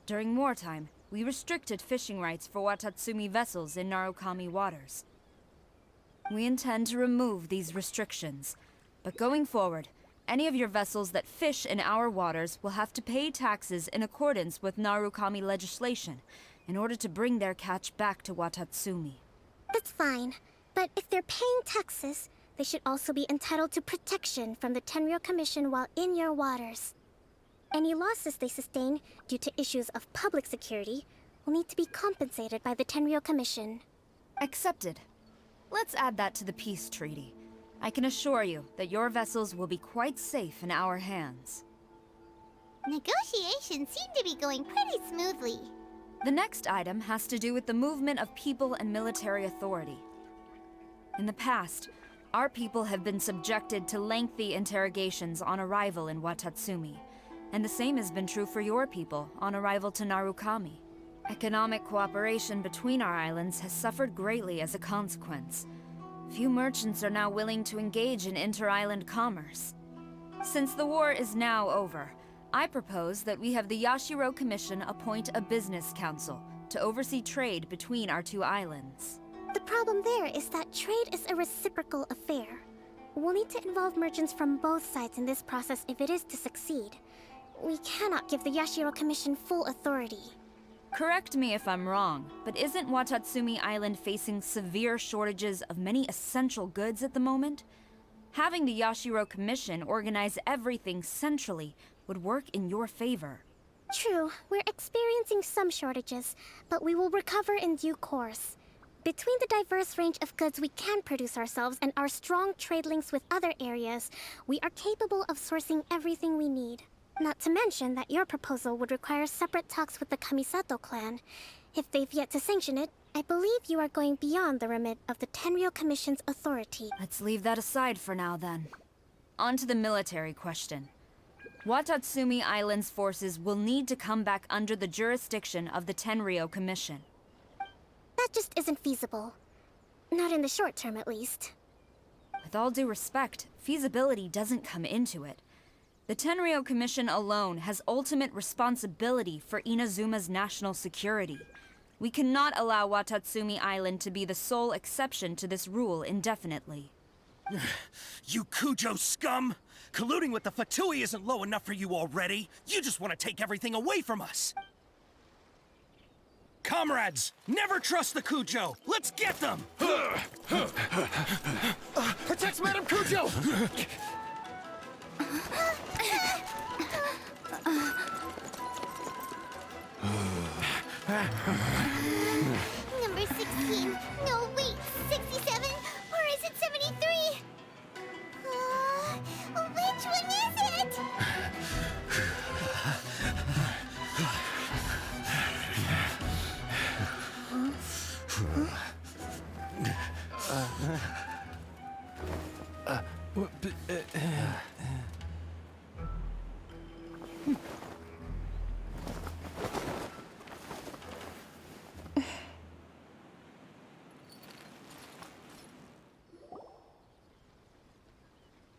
During wartime, we restricted fishing rights for Watatsumi vessels in Narukami waters. We intend to remove these restrictions, but going forward, any of your vessels that fish in our waters will have to pay taxes in accordance with Narukami legislation in order to bring their catch back to Watatsumi. That's fine, but if they're paying taxes, they should also be entitled to protection from the Tenryou Commission while in your waters. Any losses they sustain due to issues of public security will need to be compensated by the Tenryou Commission. Accepted. Let's add that to the peace treaty. I can assure you that your vessels will be quite safe in our hands. Negotiations seem to be going pretty smoothly. The next item has to do with the movement of people and military authority. In the past, our people have been subjected to lengthy interrogations on arrival in Watatsumi, and the same has been true for your people on arrival to Narukami. Economic cooperation between our islands has suffered greatly as a consequence. Few merchants are now willing to engage in inter-island commerce. Since the war is now over, I propose that we have the Yashiro Commission appoint a business council to oversee trade between our two islands. The problem there is that trade is a reciprocal affair. We'll need to involve merchants from both sides in this process if it is to succeed. We cannot give the Yashiro Commission full authority. Correct me if I'm wrong, but isn't Watatsumi Island facing severe shortages of many essential goods at the moment? Having the Yashiro Commission organize everything centrally would work in your favor. True, we're experiencing some shortages, but we will recover in due course. Between the diverse range of goods we can produce ourselves and our strong trade links with other areas, we are capable of sourcing everything we need. Not to mention that your proposal would require separate talks with the Kamisato clan. If they've yet to sanction it, I believe you are going beyond the remit of the Tenryou Commission's authority. Let's leave that aside for now, then. On to the military question. Watatsumi Island's forces will need to come back under the jurisdiction of the Tenryou Commission. That just isn't feasible. Not in the short term, at least. With all due respect, feasibility doesn't come into it. The Tenryou Commission alone has ultimate responsibility for Inazuma's national security. We cannot allow Watatsumi Island to be the sole exception to this rule indefinitely. You Kujo scum! Colluding with the Fatui isn't low enough for you already. You just want to take everything away from us. Comrades, never trust the Kujo. Let's get them! Protect Madame Kujo! Number 16. No, wait. 67? Or is it 73? Which one is it?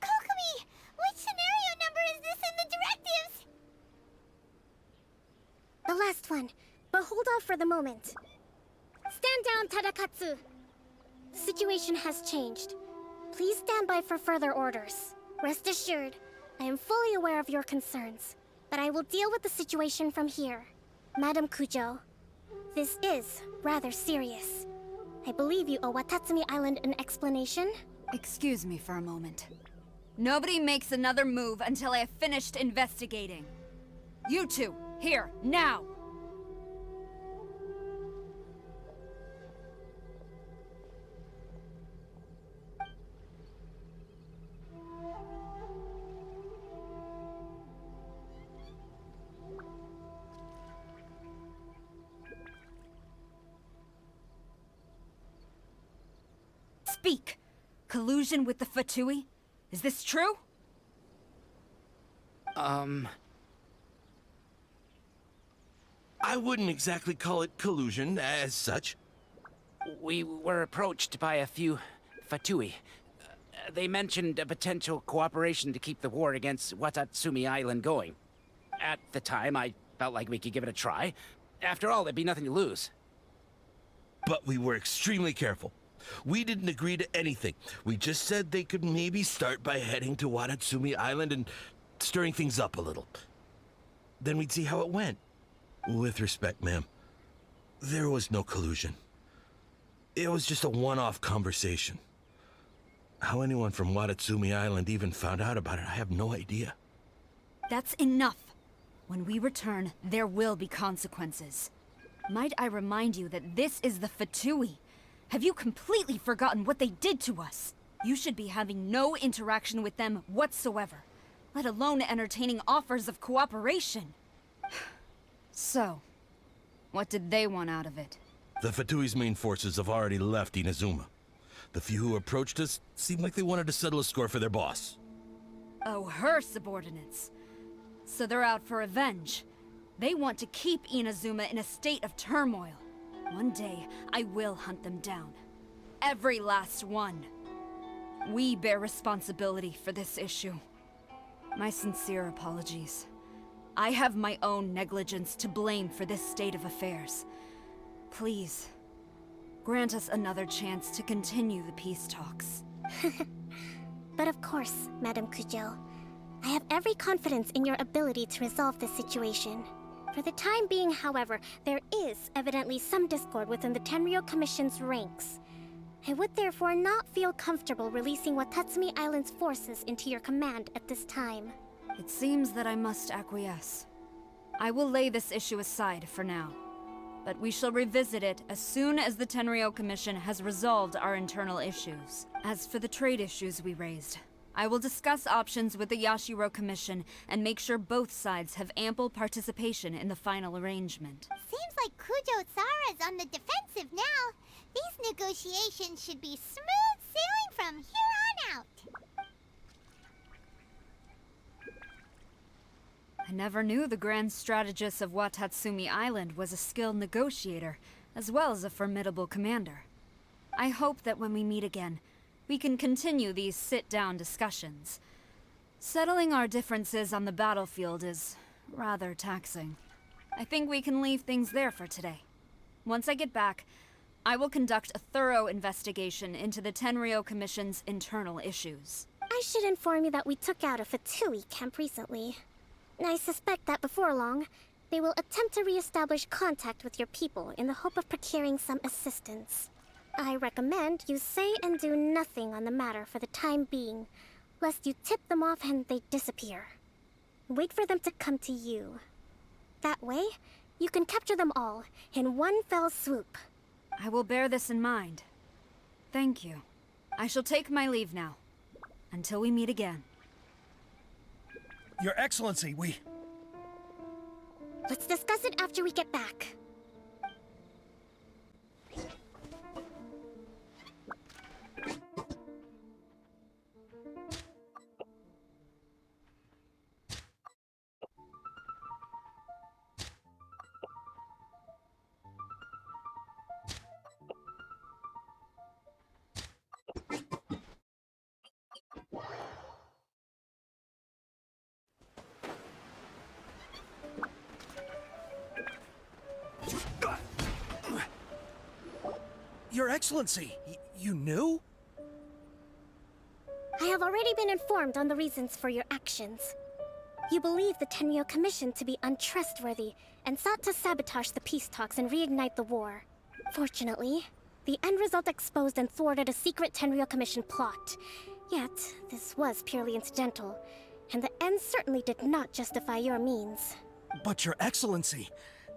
Kokomi! Which scenario number is this in the directives? The last one, but hold off for the moment. Stand down, Tadakatsu! The situation has changed. Please stand by for further orders. Rest assured, I am fully aware of your concerns, but I will deal with the situation from here. Madam Kujo, this is rather serious. I believe you owe Watatsumi Island an explanation. Excuse me for a moment. Nobody makes another move until I have finished investigating. You two, here, now! Speak! Collusion with the Fatui? Is this true? I wouldn't exactly call it collusion as such. We were approached by a few Fatui. They mentioned a potential cooperation to keep the war against Watatsumi Island going. At the time, I felt like we could give it a try. After all, there'd be nothing to lose. But we were extremely careful. We didn't agree to anything. We just said they could maybe start by heading to Watatsumi Island and stirring things up a little. Then we'd see how it went. With respect, ma'am, there was no collusion. It was just a one-off conversation. How anyone from Watatsumi Island even found out about it, I have no idea. That's enough. When we return, there will be consequences. Might I remind you that this is the Fatui? Have you completely forgotten what they did to us? You should be having no interaction with them whatsoever, let alone entertaining offers of cooperation. So, what did they want out of it? The Fatui's main forces have already left Inazuma. The few who approached us seemed like they wanted to settle a score for their boss. Oh, her subordinates. So they're out for revenge. They want to keep Inazuma in a state of turmoil. One day, I will hunt them down. Every last one. We bear responsibility for this issue. My sincere apologies. I have my own negligence to blame for this state of affairs. Please, grant us another chance to continue the peace talks. But of course, Madame Kujo. I have every confidence in your ability to resolve this situation. For the time being, however, there is evidently some discord within the Tenryou Commission's ranks. I would therefore not feel comfortable releasing Watatsumi Island's forces into your command at this time. It seems that I must acquiesce. I will lay this issue aside for now, but we shall revisit it as soon as the Tenryou Commission has resolved our internal issues. As for the trade issues we raised, I will discuss options with the Yashiro Commission and make sure both sides have ample participation in the final arrangement. Seems like Kujo-sara's on the defensive now. These negotiations should be smooth sailing from here on out. I never knew the grand strategist of Watatsumi Island was a skilled negotiator, as well as a formidable commander. I hope that when we meet again, we can continue these sit-down discussions. Settling our differences on the battlefield is rather taxing. I think we can leave things there for today. Once I get back, I will conduct a thorough investigation into the Tenryou Commission's internal issues. I should inform you that we took out a Fatui camp recently. I suspect that before long, they will attempt to re-establish contact with your people in the hope of procuring some assistance. I recommend you say and do nothing on the matter for the time being, lest you tip them off and they disappear. Wait for them to come to you. That way, you can capture them all in one fell swoop. I will bear this in mind. Thank you. I shall take my leave now. Until we meet again. Your Excellency, we... Let's discuss it after we get back. Your Excellency, you knew? I have already been informed on the reasons for your actions. You believe the Tenryou Commission to be untrustworthy and sought to sabotage the peace talks and reignite the war. Fortunately, the end result exposed and thwarted a secret Tenryou Commission plot. Yet, this was purely incidental, and the end certainly did not justify your means. But Your Excellency,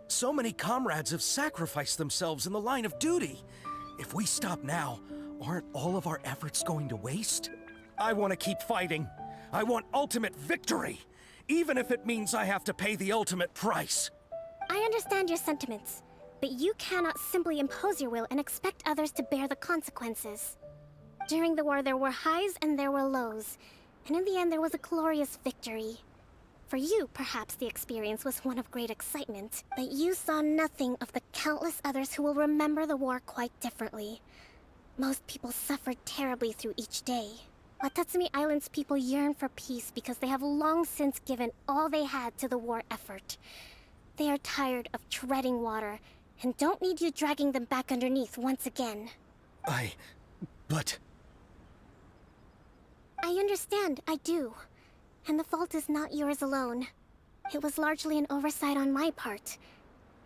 so many comrades have sacrificed themselves in the line of duty. If we stop now, aren't all of our efforts going to waste? I want to keep fighting. I want ultimate victory, even if it means I have to pay the ultimate price. I understand your sentiments, but you cannot simply impose your will and expect others to bear the consequences. During the war, there were highs and there were lows. And in the end, there was a glorious victory. For you, perhaps the experience was one of great excitement, but you saw nothing of the countless others who will remember the war quite differently. Most people suffered terribly through each day. Watatsumi Island's people yearn for peace because they have long since given all they had to the war effort. They are tired of treading water, and don't need you dragging them back underneath once again. But... I understand, I do. And the fault is not yours alone. It was largely an oversight on my part.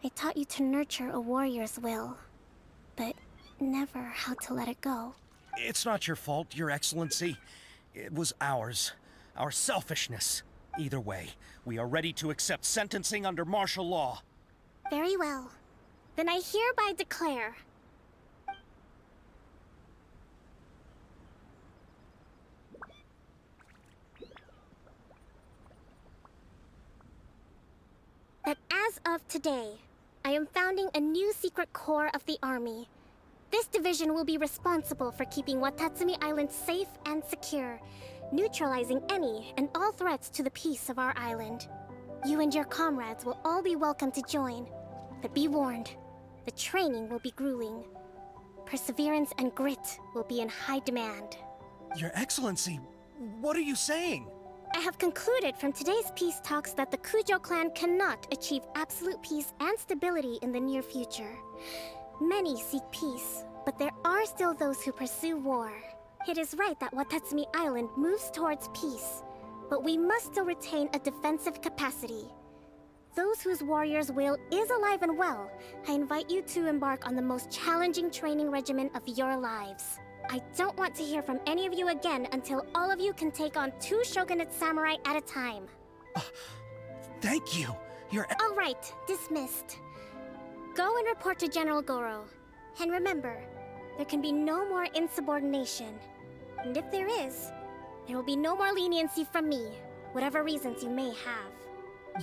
I taught you to nurture a warrior's will, but never how to let it go. It's not your fault, Your Excellency. It was ours. Our selfishness. Either way, we are ready to accept sentencing under martial law. Very well. Then I hereby declare... that as of today, I am founding a new secret corps of the army. This division will be responsible for keeping Watatsumi Island safe and secure, neutralizing any and all threats to the peace of our island. You and your comrades will all be welcome to join, but be warned, the training will be grueling. Perseverance and grit will be in high demand. Your Excellency, what are you saying? I have concluded from today's peace talks that the Kujo clan cannot achieve absolute peace and stability in the near future. Many seek peace, but there are still those who pursue war. It is right that Watatsumi Island moves towards peace, but we must still retain a defensive capacity. Those whose warrior's will is alive and well, I invite you to embark on the most challenging training regimen of your lives. I don't want to hear from any of you again until all of you can take on 2 shogunate samurai at a time. Thank you. All right, dismissed. Go and report to General Goro. And remember, there can be no more insubordination. And if there is, there will be no more leniency from me, whatever reasons you may have.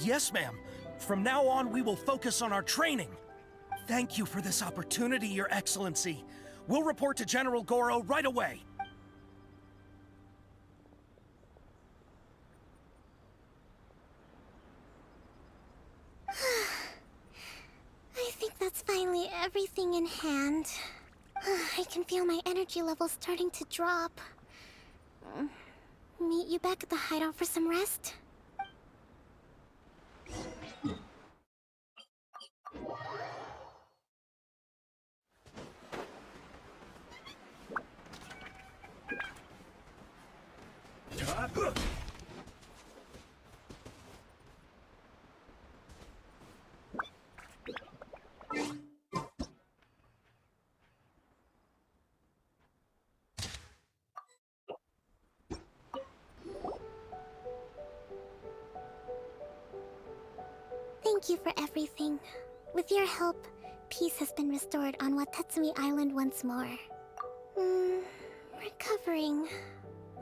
Yes, ma'am. From now on, we will focus on our training. Thank you for this opportunity, Your Excellency. We'll report to General Goro right away. I think that's finally everything in hand. I can feel my energy levels starting to drop. Meet you back at the hideout for some rest? Thank you for everything. With your help, peace has been restored on Watatsumi Island once more. Recovering.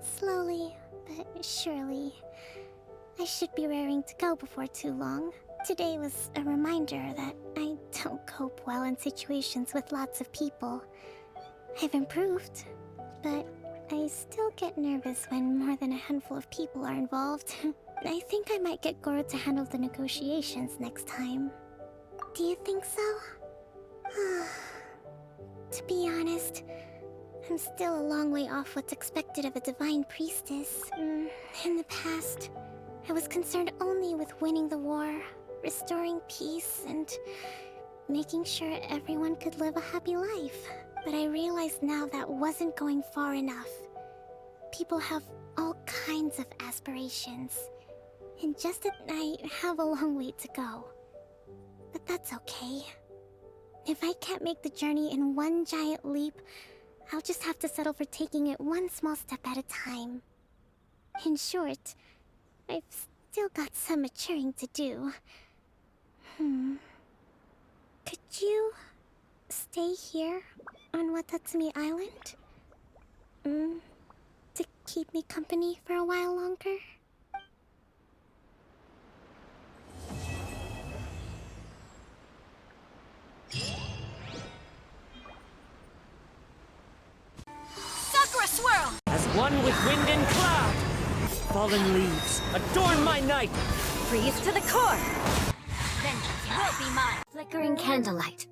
Slowly, but surely. I should be raring to go before too long. Today was a reminder that I don't cope well in situations with lots of people. I've improved, but I still get nervous when more than a handful of people are involved. I think I might get Goro to handle the negotiations next time. Do you think so? To be honest, I'm still a long way off what's expected of a divine priestess. In the past, I was concerned only with winning the war, restoring peace, and making sure everyone could live a happy life. But I realize now that wasn't going far enough. People have all kinds of aspirations. And just that I have a long way to go. But that's okay. If I can't make the journey in one giant leap, I'll just have to settle for taking it one small step at a time. In short, I've still got some maturing to do. Could you stay here on Watatsumi Island? To keep me company for a while longer? Sakura one with wind and cloud. Fallen leaves, adorn my night. Freeze to the core. Vengeance will be mine. Flickering candlelight.